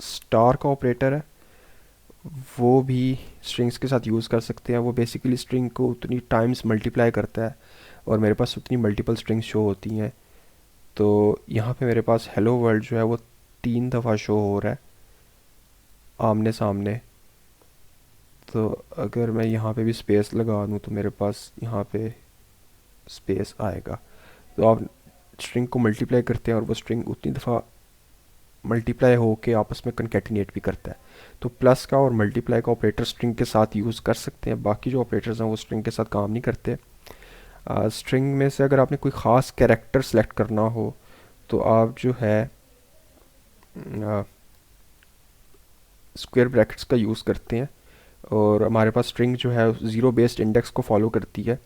स्टार का ऑपरेटर है वो भी स्ट्रिंग्स के साथ यूज़ कर सकते हैं। वो बेसिकली स्ट्रिंग को उतनी टाइम्स मल्टीप्लाई करता है और मेरे पास उतनी मल्टीपल स्ट्रिंग्स शो होती हैं। तो यहाँ पे मेरे पास हेलो वर्ल्ड जो है वो 3 दफ़ा शो हो रहा है आमने सामने। तो अगर मैं यहाँ पे भी स्पेस लगा दूँ तो मेरे पास यहाँ पे स्पेस आएगा। तो आप स्ट्रिंग को मल्टीप्लाई करते हैं और वो स्ट्रिंग उतनी दफ़ा मल्टीप्लाई होके आपस में कंकैटिनेट भी करता है। तो प्लस का और मल्टीप्लाई का ऑपरेटर स्ट्रिंग के साथ यूज़ कर सकते हैं, बाकी जो ऑपरेटर्स हैं वो स्ट्रिंग के साथ काम नहीं करते। स्ट्रिंग में से अगर आपने कोई ख़ास कैरेक्टर सेलेक्ट करना हो तो आप जो है स्क्वायर ब्रैकेट्स का यूज़ करते हैं। और हमारे पास स्ट्रिंग जो है ज़ीरो बेस्ड इंडेक्स को फॉलो करती है।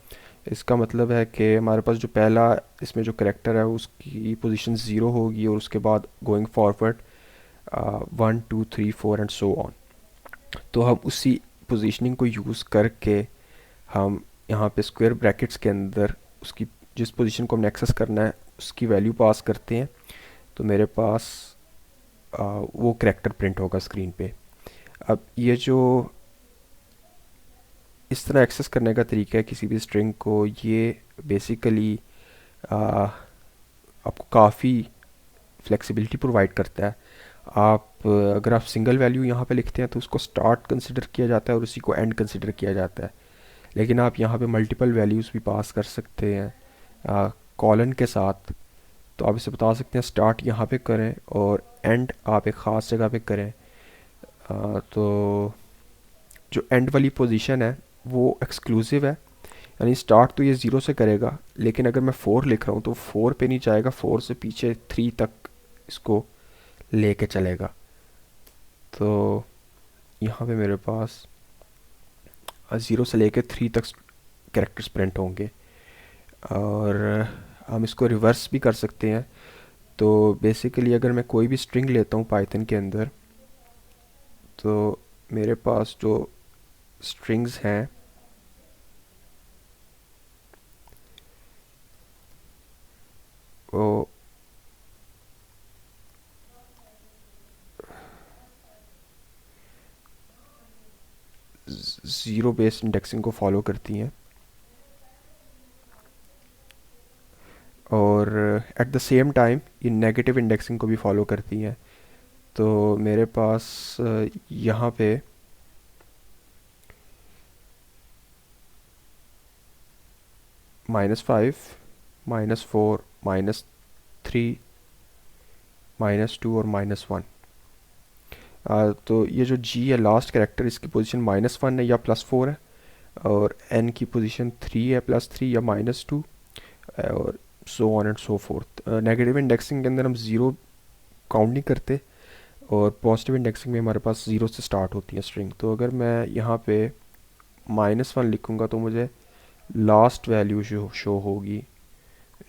इसका मतलब है कि हमारे पास जो पहला इसमें जो करेक्टर है उसकी पोजीशन ज़ीरो होगी और उसके बाद going forward 1 2 3 4 and so on. तो हम उसी पोजीशनिंग को यूज़ करके हम यहाँ पे स्क्वायर ब्रैकेट्स के अंदर उसकी जिस पोजीशन को हमने एक्सेस करना है उसकी वैल्यू पास करते हैं। तो मेरे पास वो करेक्टर प्रिंट होगा स्क्रीन पे। अब ये जो इस तरह एक्सेस करने का तरीका है किसी भी स्ट्रिंग को, ये बेसिकली आपको काफ़ी फ्लेक्सिबिलिटी प्रोवाइड करता है। आप अगर आप सिंगल वैल्यू यहाँ पे लिखते हैं तो उसको स्टार्ट कंसिडर किया जाता है और उसी को एंड कंसिडर किया जाता है। लेकिन आप यहाँ पे मल्टीपल वैल्यूज़ भी पास कर सकते हैं कॉलन के साथ। तो आप इसे बता सकते हैं स्टार्ट यहाँ पे करें और एंड आप एक ख़ास जगह पे करें। तो जो एंड वाली पोजीशन है वो एक्सक्लूसिव है, यानी स्टार्ट तो ये ज़ीरो से करेगा, लेकिन अगर मैं 4 लिख रहा हूँ तो 4 पे नहीं जाएगा, 4 से पीछे 3 तक इसको लेके चलेगा। तो यहाँ पे मेरे पास 0 से लेके 3 तक कैरेक्टर्स प्रिंट होंगे। और हम इसको रिवर्स भी कर सकते हैं। तो बेसिकली अगर मैं कोई भी स्ट्रिंग लेता हूँ पाइथन के अंदर तो मेरे पास जो स्ट्रिंग्स हैं वो ज़ीरो बेस्ड इंडेक्सिंग को फॉलो करती हैं और एट द सेम टाइम ये नेगेटिव इंडेक्सिंग को भी फॉलो करती हैं। तो मेरे पास यहाँ पे -5 -4 -3 -2 और -1। तो ये जो जी है लास्ट कैरेक्टर इसकी पोजीशन -1 है या +4 है और एन की पोजीशन 3 है +3 या -2 और so on and so fourth. Negative indexing के अंदर हम ज़ीरो काउंट नहीं करते और पॉजिटिव इंडेक्सिंग में हमारे पास ज़ीरो से स्टार्ट होती है स्ट्रिंग। तो अगर मैं यहाँ पे -1 लिखूँगा तो मुझे लास्ट वैल्यू शो होगी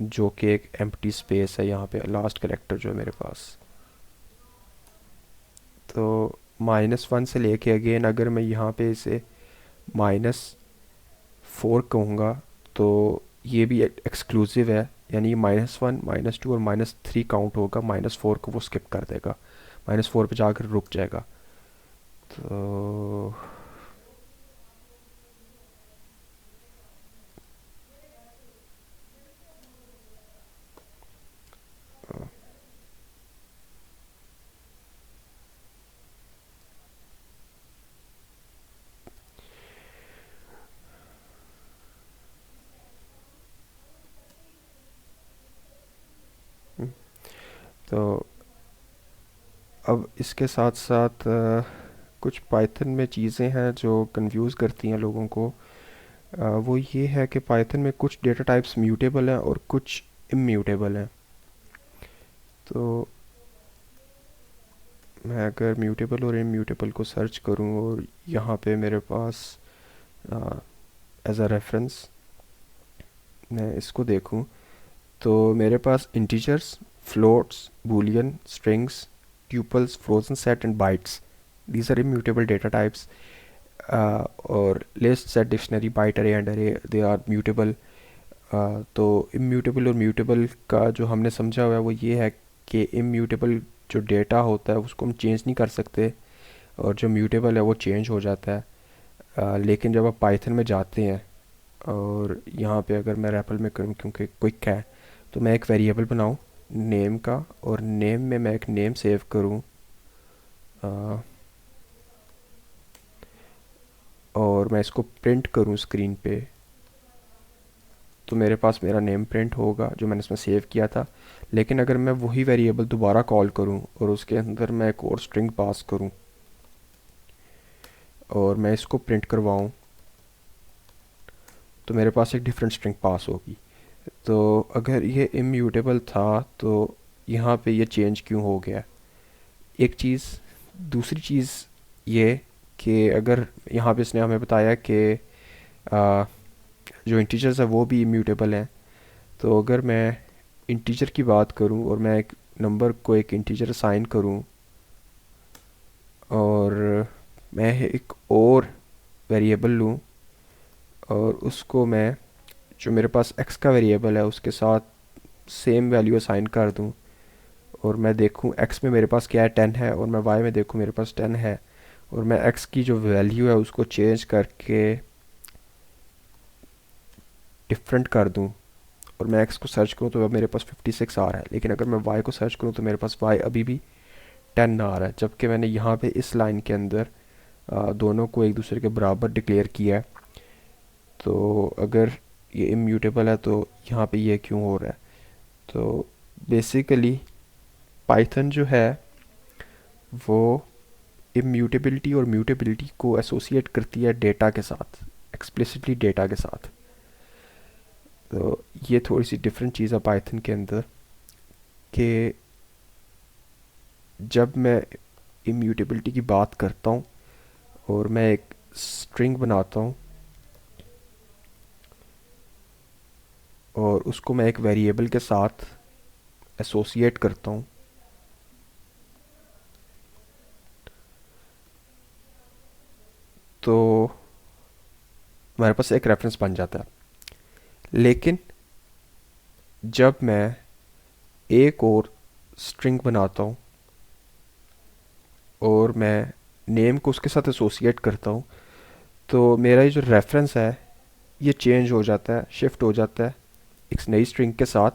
जो कि एक एम्प्टी स्पेस है यहाँ पे लास्ट कैरेक्टर जो है मेरे पास। तो -1 से लेके अगेन अगर मैं यहाँ पे इसे -4 कहूँगा तो ये भी एक्सक्लूसिव है, यानी -1 -2 और -3 काउंट होगा, -4 को वो स्किप कर देगा, -4 पे जाकर रुक जाएगा। तो तो अब इसके साथ साथ कुछ पाइथन में चीज़ें हैं जो कंफ्यूज करती हैं लोगों को। वो ये है कि पाइथन में कुछ डेटा टाइप्स म्यूटेबल हैं और कुछ इम्यूटेबल हैं। तो मैं अगर म्यूटेबल और इम्यूटेबल को सर्च करूं और यहाँ पे मेरे पास एज अ रेफरेंस मैं इसको देखूं तो मेरे पास integers, floats, boolean, strings, tuples, frozen set and bytes, these are immutable data types. और list set dictionary byte array and array they are mutable. तो इम्यूटेबल और म्यूटेबल का जो हमने समझा हुआ है वो ये है कि इम्यूटेबल जो डेटा होता है उसको हम चेंज नहीं कर सकते, और जो म्यूटेबल है वो चेंज हो जाता है। लेकिन जब आप पाइथन में जाते हैं और यहाँ पे अगर मैं रैपल में करूँ क्योंकि क्विक है, तो मैं एक वेरिएबल बनाऊँ नेम का, और नेम में मैं एक नेम सेव करूँ, और मैं इसको प्रिंट करूँ स्क्रीन पे, तो मेरे पास मेरा नेम प्रिंट होगा जो मैंने इसमें सेव किया था। लेकिन अगर मैं वही वेरिएबल दोबारा कॉल करूं और उसके अंदर मैं एक और स्ट्रिंग पास करूं और मैं इसको प्रिंट करवाऊं, तो मेरे पास एक डिफरेंट स्ट्रिंग पास होगी। तो अगर ये इम्यूटेबल था तो यहाँ पे ये चेंज क्यों हो गया, एक चीज़। दूसरी चीज़ ये कि अगर यहाँ पे इसने हमें बताया कि आ, जो इंटीजर्स है वो भी इम्यूटेबल हैं, तो अगर मैं इंटीजर की बात करूं और मैं एक नंबर को एक इंटीजर असाइन करूं और मैं एक और वेरिएबल लूं और उसको मैं जो मेरे पास x का वेरिएबल है उसके साथ सेम वैल्यू असाइन कर दूं, और मैं देखूं x में मेरे पास क्या है 10 है, और मैं y में देखूं मेरे पास 10 है, और मैं x की जो वैल्यू है उसको चेंज करके डिफरेंट कर दूं, और मैं x को सर्च करूं तो अब मेरे पास 56 आ रहा है। लेकिन अगर मैं y को सर्च करूं तो मेरे पास y अभी भी 10 आ रहा है, जबकि मैंने यहाँ पे इस लाइन के अंदर दोनों को एक दूसरे के बराबर डिक्लेयर किया है। तो अगर ये इम्यूटेबल है तो यहाँ पे ये क्यों हो रहा है। तो बेसिकली पाइथन जो है वो इम्यूटेबिलिटी और म्यूटेबिलिटी को एसोसिएट करती है डेटा के साथ, एक्सप्लिसिटली डेटा के साथ। तो ये थोड़ी सी डिफरेंट चीज़ है पाइथन के अंदर कि जब मैं इम्यूटेबिलिटी की बात करता हूँ और मैं एक स्ट्रिंग बनाता हूँ और उसको मैं एक वेरिएबल के साथ एसोसिएट करता हूँ, तो हमारे पास एक रेफरेंस बन जाता है। लेकिन जब मैं एक और स्ट्रिंग बनाता हूँ और मैं नेम को उसके साथ एसोसिएट करता हूँ, तो मेरा ये जो रेफरेंस है ये चेंज हो जाता है, शिफ्ट हो जाता है एक नई स्ट्रिंग के साथ।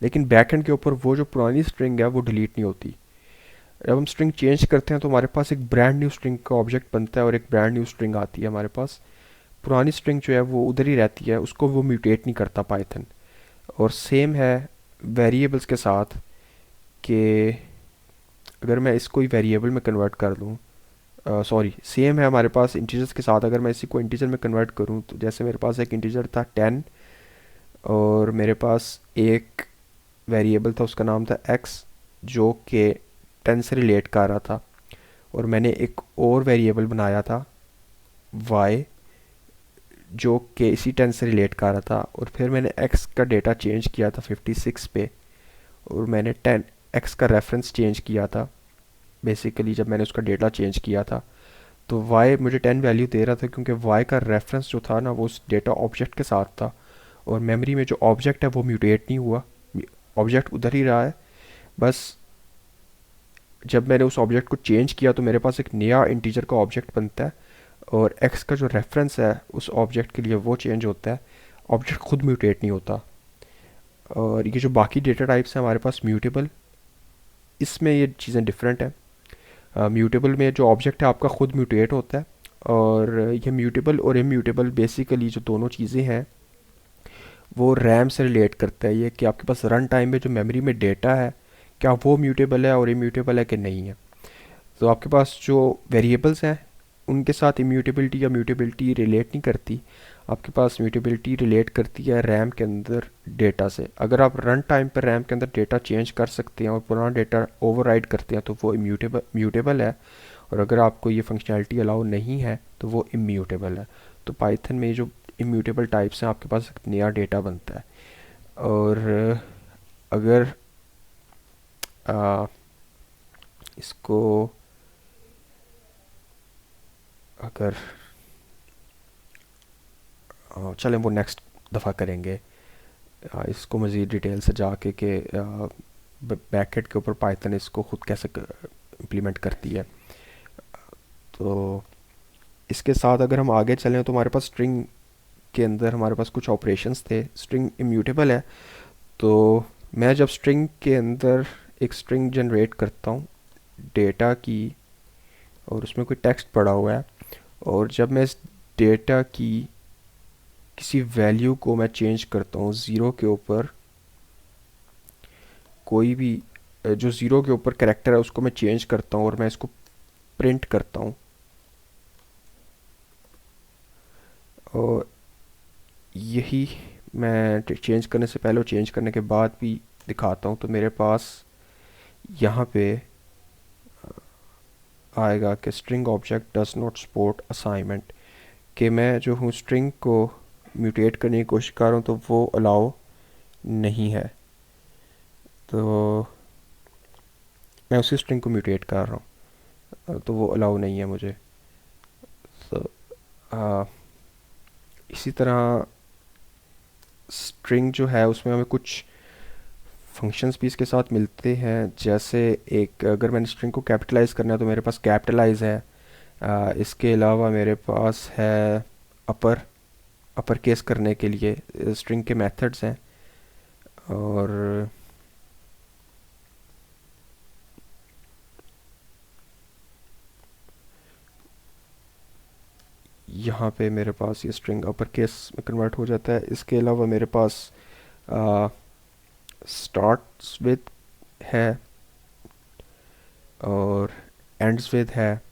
लेकिन बैकएंड के ऊपर वो जो पुरानी स्ट्रिंग है वो डिलीट नहीं होती। जब हम स्ट्रिंग चेंज करते हैं तो हमारे पास एक ब्रांड न्यू स्ट्रिंग का ऑब्जेक्ट बनता है और एक ब्रांड न्यू स्ट्रिंग आती है हमारे पास। पुरानी स्ट्रिंग जो है वो उधर ही रहती है, उसको वो म्यूटेट नहीं करता पाइथन। और सेम है वेरिएबल्स के साथ कि अगर मैं इसको ही वेरिएबल में कन्वर्ट कर लूँ, सॉरी सेम है हमारे पास इंटीजर्स के साथ। अगर मैं इसी को इंटीजर में कन्वर्ट करूँ तो जैसे मेरे पास एक इंटीजर था 10 और मेरे पास एक वेरिएबल था उसका नाम था x जो कि 10 से रिलेट कर रहा था, और मैंने एक और वेरिएबल बनाया था y जो कि इसी 10 से रिलेट कर रहा था, और फिर मैंने x का डेटा चेंज किया था 56 पे, और मैंने 10 x का रेफरेंस चेंज किया था। बेसिकली जब मैंने उसका डेटा चेंज किया था तो y मुझे 10 वैल्यू दे रहा था क्योंकि y का रेफरेंस जो था ना वो उस डेटा ऑब्जेक्ट के साथ था, और मेमोरी में जो ऑब्जेक्ट है वो म्यूटेट नहीं हुआ, ऑब्जेक्ट उधर ही रहा है। बस जब मैंने उस ऑब्जेक्ट को चेंज किया तो मेरे पास एक नया इंटीजर का ऑब्जेक्ट बनता है, और x का जो रेफरेंस है उस ऑब्जेक्ट के लिए वो चेंज होता है, ऑब्जेक्ट खुद म्यूटेट नहीं होता। और ये जो बाकी डेटा टाइप्स हैं हमारे पास म्यूटेबल, इसमें ये चीज़ें डिफरेंट हैं। म्यूटेबल में जो ऑब्जेक्ट है आपका खुद म्यूटेट होता है, और ये म्यूटेबल और इम्यूटेबल बेसिकली जो दोनों चीज़ें हैं वो रैम से रिलेट करता है, ये कि आपके पास रन टाइम में जो मेमोरी में डेटा है क्या वो म्यूटेबल है और इम्यूटेबल है कि नहीं है। तो आपके पास जो वेरिएबल्स हैं उनके साथ इम्यूटेबिलिटी या म्यूटेबिलिटी रिलेट नहीं करती, आपके पास म्यूटेबिलिटी रिलेट करती है रैम के अंदर डेटा से। अगर आप रन टाइम पर रैम के अंदर डेटा चेंज कर सकते हैं और पुराना डेटा ओवरराइड करते हैं तो वो म्यूटेबल है, और अगर आपको ये फंक्शनैलिटी अलाउ नहीं है तो वो इम्यूटेबल है। तो पाइथन में जो इम्यूटेबल टाइप्स हैं आपके पास एक नया डेटा बनता है। और अगर आ, इसको अगर चलें वो नेक्स्ट दफ़ा करेंगे। इसको मज़ीद डिटेल से जाके कि बैकेट के ऊपर पाइथन इसको ख़ुद कैसे इम्प्लीमेंट करती है। तो इसके साथ अगर हम आगे चलें तो हमारे पास स्ट्रिंग के अंदर हमारे पास कुछ ऑपरेशंस थे। स्ट्रिंग इम्यूटेबल है, तो मैं जब स्ट्रिंग के अंदर एक स्ट्रिंग जनरेट करता हूँ डेटा की, और उसमें कोई टेक्स्ट पड़ा हुआ है, और जब मैं इस डेटा की किसी वैल्यू को मैं चेंज करता हूँ ज़ीरो के ऊपर, कोई भी जो ज़ीरो के ऊपर कैरेक्टर है उसको मैं चेंज करता हूँ और मैं इसको प्रिंट करता हूँ, और यही मैं चेंज करने से पहले और चेंज करने के बाद भी दिखाता हूँ। तो मेरे पास यहाँ पे आएगा कि string object does not support assignment, कि मैं जो हूँ स्ट्रिंग को म्यूटेट करने की कोशिश कर रहा हूँ तो वो अलाउ नहीं है। तो मैं उसी स्ट्रिंग को म्यूटेट कर रहा हूँ, तो वो अलाउ नहीं है मुझे। तो इसी तरह स्ट्रिंग जो है उसमें हमें कुछ फंक्शंस भी इसके साथ मिलते हैं। जैसे एक अगर मैंने स्ट्रिंग को कैपिटलाइज करना है तो मेरे पास कैपिटलाइज है। इसके अलावा मेरे पास है अपर अपर केस करने के लिए स्ट्रिंग के मेथड्स हैं, और यहाँ पे मेरे पास ये स्ट्रिंग अपर केस में कन्वर्ट हो जाता है। इसके अलावा मेरे पास स्टार्ट्स विद है और एंड्स विद है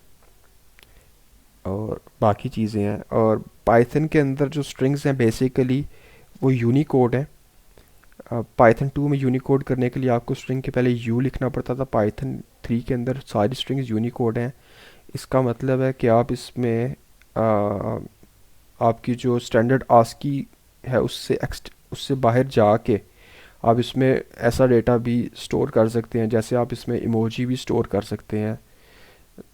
और बाकी चीज़ें हैं। और पाइथन के अंदर जो स्ट्रिंग्स हैं बेसिकली वो यूनिकोड है। पाइथन 2 में यूनिकोड करने के लिए आपको स्ट्रिंग के पहले यू लिखना पड़ता था। पाइथन 3 के अंदर सारी स्ट्रिंग्स यूनिकोड हैं। इसका मतलब है कि आप इसमें आपकी जो स्टैंडर्ड आस्की है उससे बाहर जाके आप इसमें ऐसा डेटा भी स्टोर कर सकते हैं, जैसे आप इसमें इमोजी भी स्टोर कर सकते हैं।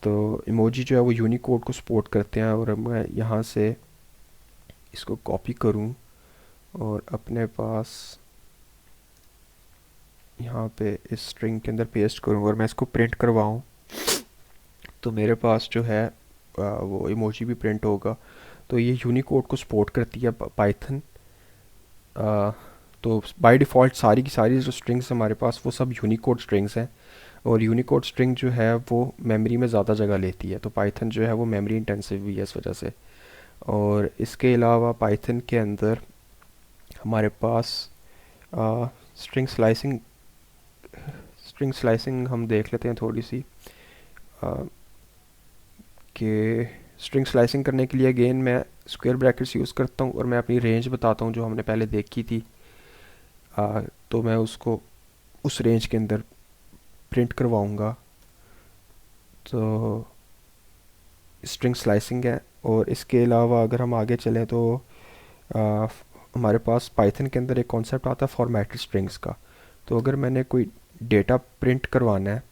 तो इमोजी जो है वो यूनिकोड को सपोर्ट करते हैं, और मैं यहाँ से इसको कॉपी करूँ और अपने पास यहाँ पे इस स्ट्रिंग के अंदर पेस्ट करूँ और मैं इसको प्रिंट करवाऊँ, तो मेरे पास जो है वो इमोजी भी प्रिंट होगा। तो ये यूनिकोड को सपोर्ट करती है पाइथन। तो बाय डिफ़ॉल्ट सारी की सारी जो स्ट्रिंग्स हमारे पास वो सब यूनिकोड स्ट्रिंग्स हैं, और यूनिकोड स्ट्रिंग जो है वो मेमोरी में ज़्यादा जगह लेती है। तो पाइथन जो है वो मेमोरी इंटेंसिव भी है इस वजह से। और इसके अलावा पाइथन के अंदर हमारे पास स्ट्रिंग स्लाइसिंग स्ट्रिंग स्लाइसिंग हम देख लेते हैं थोड़ी सी, कि स्ट्रिंग स्लाइसिंग करने के लिए अगेन मैं स्क्वायर ब्रैकेट्स यूज़ करता हूँ और मैं अपनी रेंज बताता हूँ जो हमने पहले देखी थी। तो मैं उसको उस रेंज के अंदर प्रिंट करवाऊँगा। तो स्ट्रिंग स्लाइसिंग है। और इसके अलावा अगर हम आगे चलें तो आ, हमारे पास पाइथन के अंदर एक कॉन्सेप्ट आता है फॉर्मेटेड स्ट्रिंग्स का। तो अगर मैंने कोई डेटा प्रिंट करवाना है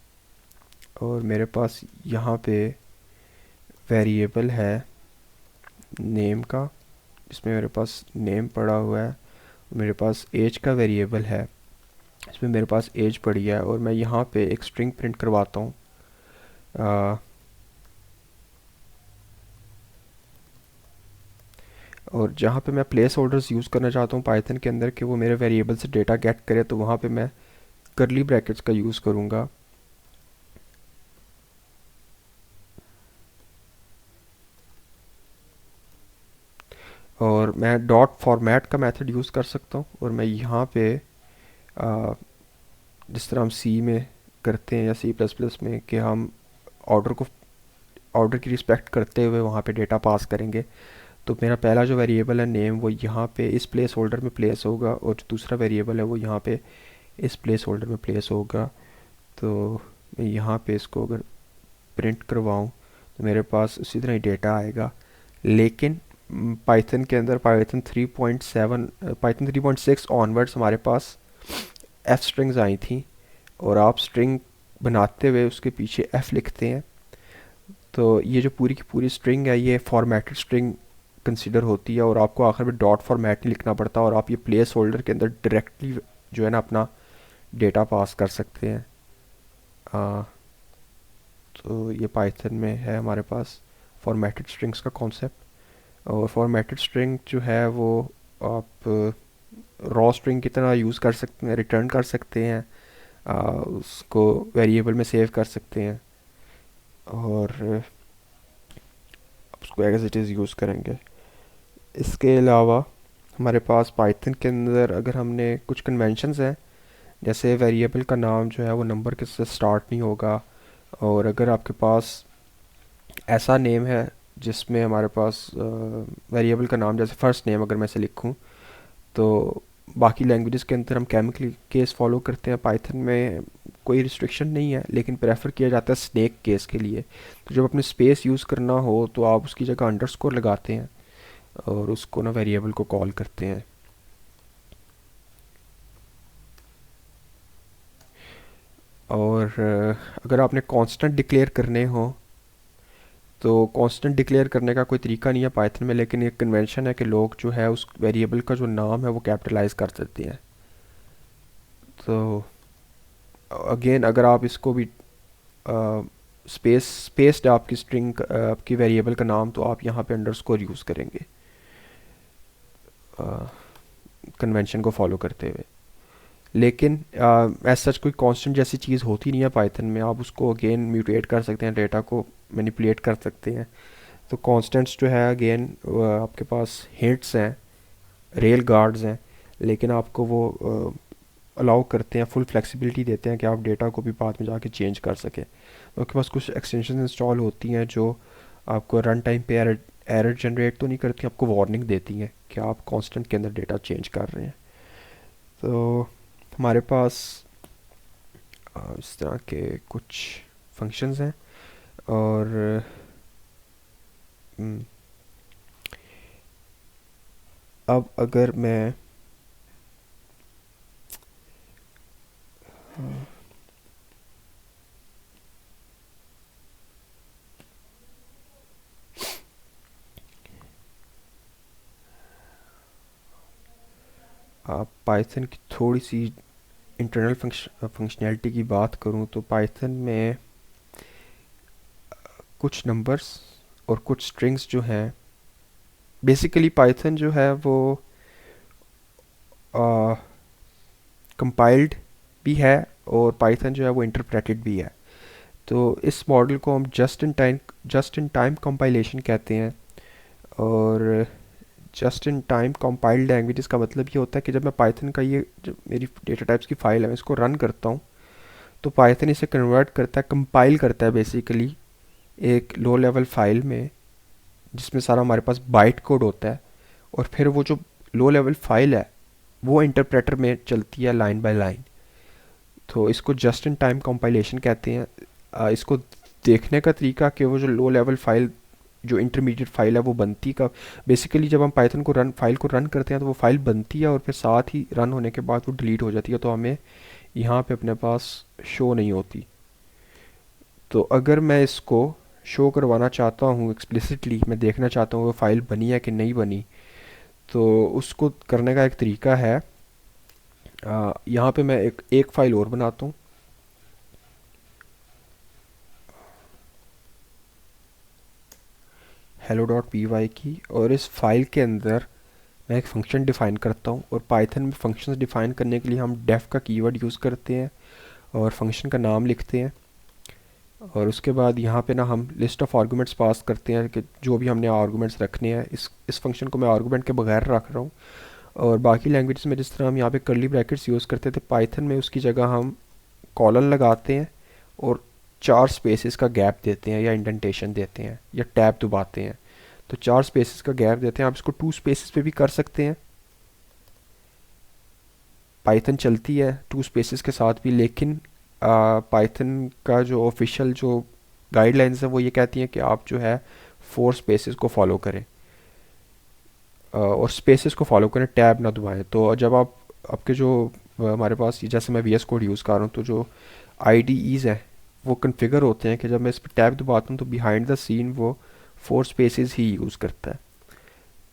और मेरे पास यहाँ पे वेरिएबल है नेम का, इसमें मेरे पास नेम पड़ा हुआ है, मेरे पास एज का वेरिएबल है, इसमें मेरे पास एज पड़ी है, और मैं यहाँ पे एक स्ट्रिंग प्रिंट करवाता हूँ। और जहाँ पे मैं प्लेस होल्डर्स यूज़ करना चाहता हूँ पाइथन के अंदर कि वो मेरे वेरिएबल से डेटा गेट करे, तो वहाँ पे मैं करली ब्रैकेट्स का यूज़ करूँगा। और मैं डॉट फॉर्मेट का मेथड यूज़ कर सकता हूँ, और मैं यहाँ पे जिस तरह हम सी में करते हैं या सी प्लस प्लस में कि हम ऑर्डर की रिस्पेक्ट करते हुए वहाँ पे डेटा पास करेंगे। तो मेरा पहला जो वेरिएबल है नेम वो यहाँ पे इस प्लेस होल्डर में प्लेस होगा, और जो दूसरा वेरिएबल है वो यहाँ पे इस प्लेस होल्डर में प्लेस होगा। तो मैं यहाँ पे इसको अगर प्रिंट करवाऊँ तो मेरे पास उसी तरह ही डेटा आएगा। लेकिन पाइथन के अंदर पाइथन 3.6 ऑनवर्ड्स हमारे पास एफ स्ट्रिंग्स आई थी, और आप स्ट्रिंग बनाते हुए उसके पीछे एफ लिखते हैं। तो ये जो पूरी की पूरी स्ट्रिंग है ये फॉर्मेटेड स्ट्रिंग कंसिडर होती है और आपको आखिर में डॉट फॉर्मेट नहीं लिखना पड़ता और आप ये प्लेस होल्डर के अंदर डायरेक्टली जो है ना अपना डेटा पास कर सकते हैं। आ, तो ये पाइथन में है हमारे पास फॉर्मेटेड स्ट्रिंग्स का कॉन्सेप्ट। और फॉर्मेटेड स्ट्रिंग जो है वो आप रॉ स्ट्रिंग की तरह यूज़ कर सकते हैं, रिटर्न कर सकते हैं, उसको वेरिएबल में सेव कर सकते हैं और उसको एज इट इज़ यूज़ करेंगे। इसके अलावा हमारे पास पाइथन के अंदर अगर हमने कुछ कन्वेंशंस हैं, जैसे वेरिएबल का नाम जो है वो नंबर के से स्टार्ट नहीं होगा, और अगर आपके पास ऐसा नेम है जिसमें हमारे पास वेरिएबल का नाम जैसे फर्स्ट नेम अगर मैं से लिखूं, तो बाकी लैंग्वेजेस के अंदर हम केमिकल केस फॉलो करते हैं, पाइथन में कोई रिस्ट्रिक्शन नहीं है, लेकिन प्रेफर किया जाता है स्नेक केस के लिए। तो जब अपने स्पेस यूज़ करना हो तो आप उसकी जगह अंडरस्कोर लगाते हैं और उसको ना वेरिएबल को कॉल करते हैं। और अगर आपने कांस्टेंट डिक्लेयर करने हो तो कांस्टेंट डिक्लेयर करने का कोई तरीका नहीं है पाइथन में, लेकिन एक कन्वेंशन है कि लोग जो है उस वेरिएबल का जो नाम है वो कैपिटलाइज कर सकते हैं। तो अगेन अगर आप इसको भी स्पेस्ड आपकी स्ट्रिंग आपकी वेरिएबल का नाम, तो आप यहाँ पे अंडरस्कोर यूज़ करेंगे कन्वेंशन को फॉलो करते हुए। लेकिन एज सच कोई कांस्टेंट जैसी चीज़ होती नहीं है पाइथन में, आप उसको अगेन म्यूटेट कर सकते हैं, डेटा को मैनिपुलेट कर सकते हैं। तो कांस्टेंट्स जो है अगेन आपके पास हिंट्स हैं, रेल गार्ड्स हैं, लेकिन आपको वो अलाउ करते हैं, फुल फ्लेक्सिबिलिटी देते हैं कि आप डेटा को भी बाद में जाके चेंज कर सकें। तो आपके पास कुछ एक्सटेंशन इंस्टॉल होती हैं जो आपको रन टाइम पे एरर जनरेट तो नहीं करती, आपको वार्निंग देती हैं कि आप कांस्टेंट के अंदर डेटा चेंज कर रहे हैं। तो हमारे पास इस तरह के कुछ फंक्शंस हैं। और हम्म, अब अगर मैं पाइथन की थोड़ी सी इंटरनल फंक्शनैलिटी की बात करूं, तो पाइथन में कुछ नंबर्स और कुछ स्ट्रिंग्स जो हैं, बेसिकली पाइथन जो है वो कंपाइल्ड भी है और पाइथन जो है वो इंटरप्रेटेड भी है। तो इस मॉडल को हम जस्ट इन टाइम कंपाइलेशन कहते हैं। और just in time compiled language का मतलब ये होता है कि जब मैं पाइथन का ये जो मेरी डेटा टाइप्स की फ़ाइल है मैं इसको रन करता हूँ, तो पाइथन इसे कन्वर्ट करता है, कंपाइल करता है बेसिकली एक लो लेवल फाइल में जिसमें सारा हमारे पास बाइट कोड होता है, और फिर वो जो लो लेवल फाइल है वो इंटरप्रेटर में चलती है लाइन बाय लाइन। तो इसको जस्ट इन टाइम कंपाइलेशन कहते हैं। इसको देखने का तरीका कि वो जो लो लेवल फाइल जो इंटरमीडिएट फाइल है वो बनती का, बेसिकली जब हम पाइथन को फाइल को रन करते हैं तो वो फाइल बनती है और फिर साथ ही रन होने के बाद वो डिलीट हो जाती है, तो हमें यहाँ पे अपने पास शो नहीं होती। तो अगर मैं इसको शो करवाना चाहता हूँ एक्सप्लिसिटली, मैं देखना चाहता हूँ वो फाइल बनी है कि नहीं बनी, तो उसको करने का एक तरीका है। यहाँ पे मैं एक फ़ाइल और बनाता हूँ। hello.py की, और इस फाइल के अंदर मैं एक फ़ंक्शन डिफ़ाइन करता हूँ। और पाइथन में फंक्शंस डिफ़ाइन करने के लिए हम डेफ का कीवर्ड यूज़ करते हैं और फंक्शन का नाम लिखते हैं, और उसके बाद यहाँ पे ना हम लिस्ट ऑफ आर्गूमेंट्स पास करते हैं कि जो भी हमने आर्गूमेंट्स रखने हैं। इस फंक्शन को मैं आर्गूमेंट के बगैर रख रहा हूँ। और बाकी लैंग्वेजेस में जिस तरह हम यहाँ पे कर्ली ब्रैकेट्स यूज़ करते थे, पाइथन में उसकी जगह हम कॉलन लगाते हैं और 4 स्पेसेस का गैप देते हैं, या इंडेंटेशन देते हैं, या टैब दबाते हैं। तो 4 स्पेसेस का गैप देते हैं। आप इसको 2 स्पेसेस पे भी कर सकते हैं, पाइथन चलती है 2 स्पेसेस के साथ भी, लेकिन पाइथन का जो ऑफिशियल जो गाइडलाइंस है वो ये कहती हैं कि आप जो है 4 स्पेसेस को फॉलो करें, और स्पेसेस को फॉलो करें, टैब ना दबाएं। तो जब आप आपके जो हमारे पास जैसे मैं वीएस कोड यूज़ कर रहा हूँ, तो जो आईडीईज़ हैं वो कन्फिगर होते हैं कि जब मैं इस पर टैब दबाता हूँ तो बिहाइंड द सीन वो 4 स्पेसेस ही यूज़ करता है।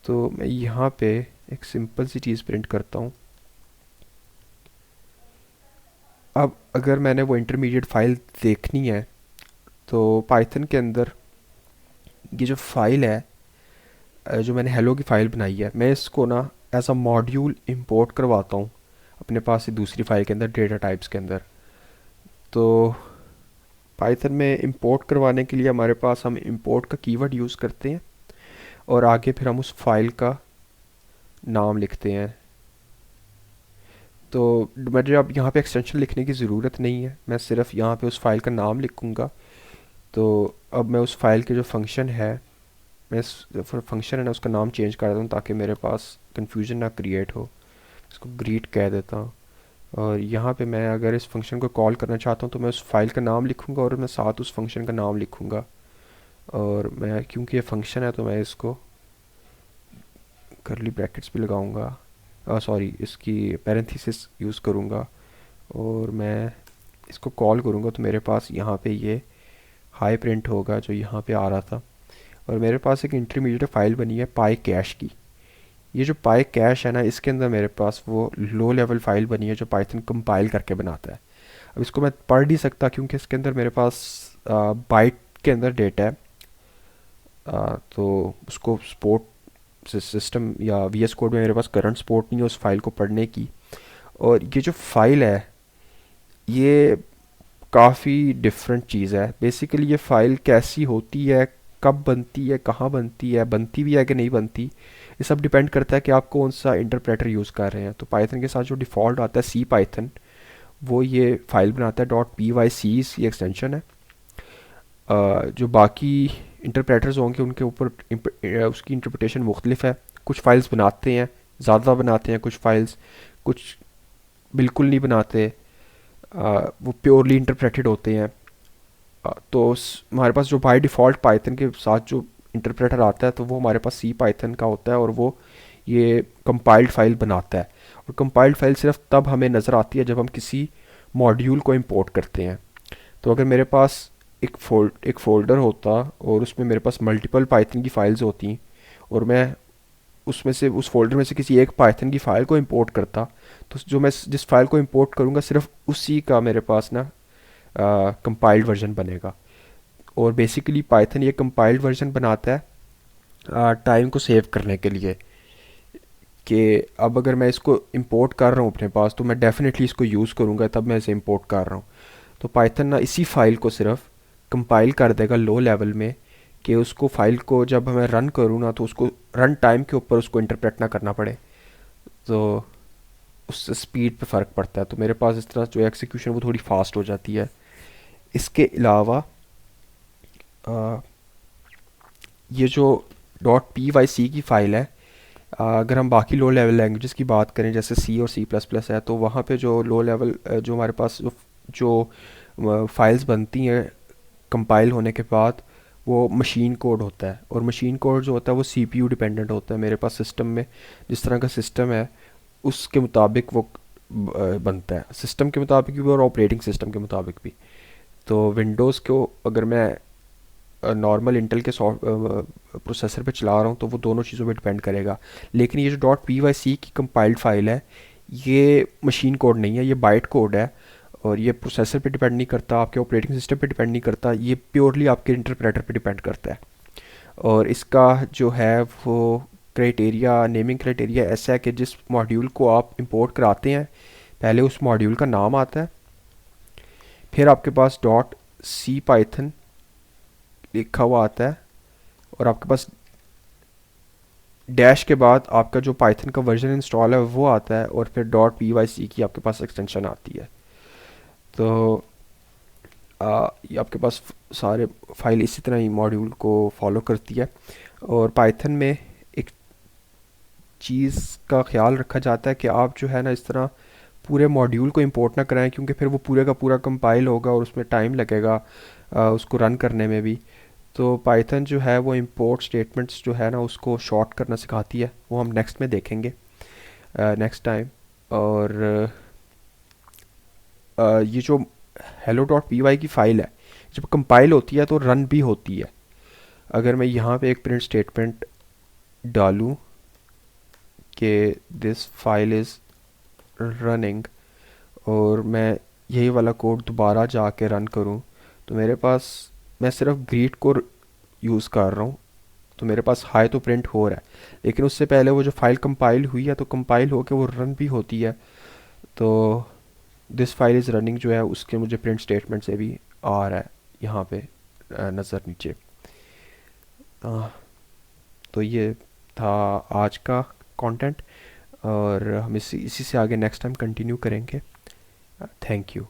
तो मैं यहाँ पे एक सिंपल सी चीज़ प्रिंट करता हूँ। अब अगर मैंने वो इंटरमीडिएट फाइल देखनी है तो पाइथन के अंदर ये जो फाइल है, जो मैंने हेलो की फ़ाइल बनाई है, मैं इसको ना एज अ मॉड्यूल इंपोर्ट करवाता हूँ अपने पास से दूसरी फाइल के अंदर, डेटा टाइप्स के अंदर। तो पाइथन में इंपोर्ट करवाने के लिए हमारे पास हम इंपोर्ट का कीवर्ड यूज़ करते हैं और आगे फिर हम उस फाइल का नाम लिखते हैं। तो मुझे अब यहाँ पे एक्सटेंशन लिखने की ज़रूरत नहीं है, मैं सिर्फ यहाँ पे उस फाइल का नाम लिखूँगा। तो अब मैं उस फाइल के जो फंक्शन है, मैं इस फंक्शन है ना उसका नाम चेंज कर देता हूँ ताकि मेरे पास कन्फ्यूजन ना क्रिएट हो। इसको ग्रीट कह देता हूँ। और यहाँ पे मैं अगर इस फंक्शन को कॉल करना चाहता हूँ तो मैं उस फाइल का नाम लिखूँगा और मैं साथ उस फंक्शन का नाम लिखूँगा। और मैं क्योंकि ये फंक्शन है तो मैं इसको करली ब्रैकेट्स भी लगाऊँगा, सॉरी इसकी पैरेंथेसिस यूज़ करूँगा। और मैं इसको कॉल करूँगा तो मेरे पास यहाँ पे ये हाई प्रिंट होगा जो यहाँ पे आ रहा था। और मेरे पास एक इंटरमीडिएट फाइल बनी है पाई कैश की। ये जो पाई कैश है ना, इसके अंदर मेरे पास वो लो लेवल फाइल बनी है जो पाइथन कंपाइल करके बनाता है। अब इसको मैं पढ़ नहीं सकता क्योंकि इसके अंदर मेरे पास बाइट के अंदर डेटा है। तो उसको सपोर्ट सिस्टम या वीएस कोड में मेरे पास करंट सपोर्ट नहीं है उस फाइल को पढ़ने की। और ये जो फाइल है ये काफ़ी डिफरेंट चीज़ है। बेसिकली ये फ़ाइल कैसी होती है, कब बनती है, कहाँ बनती है, बनती भी है कि नहीं बनती, ये सब डिपेंड करता है कि आप कौन सा इंटरप्रेटर यूज़ कर रहे हैं। तो पाइथन के साथ जो डिफ़ॉल्ट आता है सी पाइथन, वो ये फाइल बनाता है .py ये एक्सटेंशन है। जो बाकी इंटरप्रेटर्स होंगे उनके ऊपर उसकी इंटरप्रिटेशन मुख्तलिफ है। कुछ फाइल्स बनाते हैं, ज़्यादा बनाते हैं, कुछ फाइल्स कुछ बिल्कुल नहीं बनाते, वो प्योरली इंटरप्रेटेड होते हैं। तो हमारे पास जो बाय डिफ़ॉल्ट पाइथन के साथ जो इंटरप्रेटर आता है तो वो हमारे पास सी पाइथन का होता है और वो ये कंपाइल्ड फाइल बनाता है। और कंपाइल्ड फाइल सिर्फ तब हमें नज़र आती है जब हम किसी मॉड्यूल को इंपोर्ट करते हैं। तो अगर मेरे पास एक फ़ोल्डर होता और उसमें मेरे पास मल्टीपल पाइथन की फ़ाइल्स होती और मैं उसमें से उस फोल्डर में से किसी एक पाइथन की फ़ाइल को इंपोर्ट करता, तो जो मैं जिस फाइल को इंपोर्ट करूँगा सिर्फ उसी का मेरे पास ना कंपाइल्ड वर्जन बनेगा। और बेसिकली पाइथन ये कंपाइल्ड वर्जन बनाता है टाइम को सेव करने के लिए, कि अब अगर मैं इसको इंपोर्ट कर रहा हूँ अपने पास तो मैं डेफिनेटली इसको यूज़ करूँगा तब मैं इसे इंपोर्ट कर रहा हूँ। तो पाइथन ना इसी फाइल को सिर्फ कंपाइल कर देगा लो लेवल में, कि उसको फाइल को जब मैं रन करूँ ना तो उसको रन टाइम के ऊपर उसको इंटरप्रेट ना करना पड़े। तो उससे स्पीड पे फ़र्क पड़ता है। तो मेरे पास इस तरह जो एक्सिक्यूशन वो थोड़ी फास्ट हो जाती है। इसके अलावा ये जो .py की फ़ाइल है, अगर हम बाकी लो लेवल लैंग्वेजेस की बात करें जैसे सी और C++ है, तो वहाँ पे जो लो लेवल जो हमारे पास जो फाइल्स बनती हैं कंपाइल होने के बाद, वो मशीन कोड होता है। और मशीन कोड जो होता है वो CPU डिपेंडेंट होता है। मेरे पास सिस्टम में जिस तरह का सिस्टम है उसके मुताबिक वो बनता है, सिस्टम के मुताबिक भी और ऑपरेटिंग सिस्टम के मुताबिक भी। तो विंडोज़ को अगर मैं नॉर्मल इंटेल के प्रोसेसर पे चला रहा हूँ तो वो दोनों चीज़ों पे डिपेंड करेगा। लेकिन ये जो .py की कंपाइल्ड फाइल है ये मशीन कोड नहीं है, ये बाइट कोड है। और ये प्रोसेसर पे डिपेंड नहीं करता, आपके ऑपरेटिंग सिस्टम पे डिपेंड नहीं करता, ये प्योरली आपके इंटरप्रेटर पे डिपेंड करता है। और इसका जो है वो क्राइटेरिया, नेमिंग क्राइटेरिया ऐसा है कि जिस मॉड्यूल को आप इंपोर्ट कराते हैं पहले उस मॉड्यूल का नाम आता है, फिर आपके पास .c पाइथन लिखा हुआ आता है और आपके पास डैश के बाद आपका जो पाइथन का वर्जन इंस्टॉल है वो आता है और फिर .py की आपके पास एक्सटेंशन आती है। तो ये आपके पास सारे फाइल इसी तरह ही मॉड्यूल को फॉलो करती है। और पाइथन में एक चीज़ का ख्याल रखा जाता है कि आप जो है ना इस तरह पूरे मॉड्यूल को इंपोर्ट ना कराएं क्योंकि फिर वो पूरे का पूरा कंपाइल होगा और उसमें टाइम लगेगा उसको रन करने में भी। तो पाइथन जो है वो इंपोर्ट स्टेटमेंट्स जो है ना उसको शॉर्ट करना सिखाती है, वो हम नेक्स्ट में देखेंगे नेक्स्ट टाइम। और ये जो hello.py की फ़ाइल है जब कंपाइल होती है तो रन भी होती है। अगर मैं यहाँ पे एक प्रिंट स्टेटमेंट डालूँ कि दिस फाइल इज़ रनिंग और मैं यही वाला कोड दोबारा जाके रन करूं, तो मेरे पास, मैं सिर्फ ग्रीट को यूज़ कर रहा हूँ, तो मेरे पास हाई तो प्रिंट हो रहा है, लेकिन उससे पहले वो जो फाइल कंपाइल हुई है तो कंपाइल होके वो रन भी होती है। तो दिस फाइल इज़ रनिंग जो है उसके मुझे प्रिंट स्टेटमेंट से भी आ रहा है यहाँ पे नज़र नीचे। अ, तो ये था आज का कंटेंट, और हम इसी इसी से आगे नेक्स्ट टाइम कंटिन्यू करेंगे। Thank you.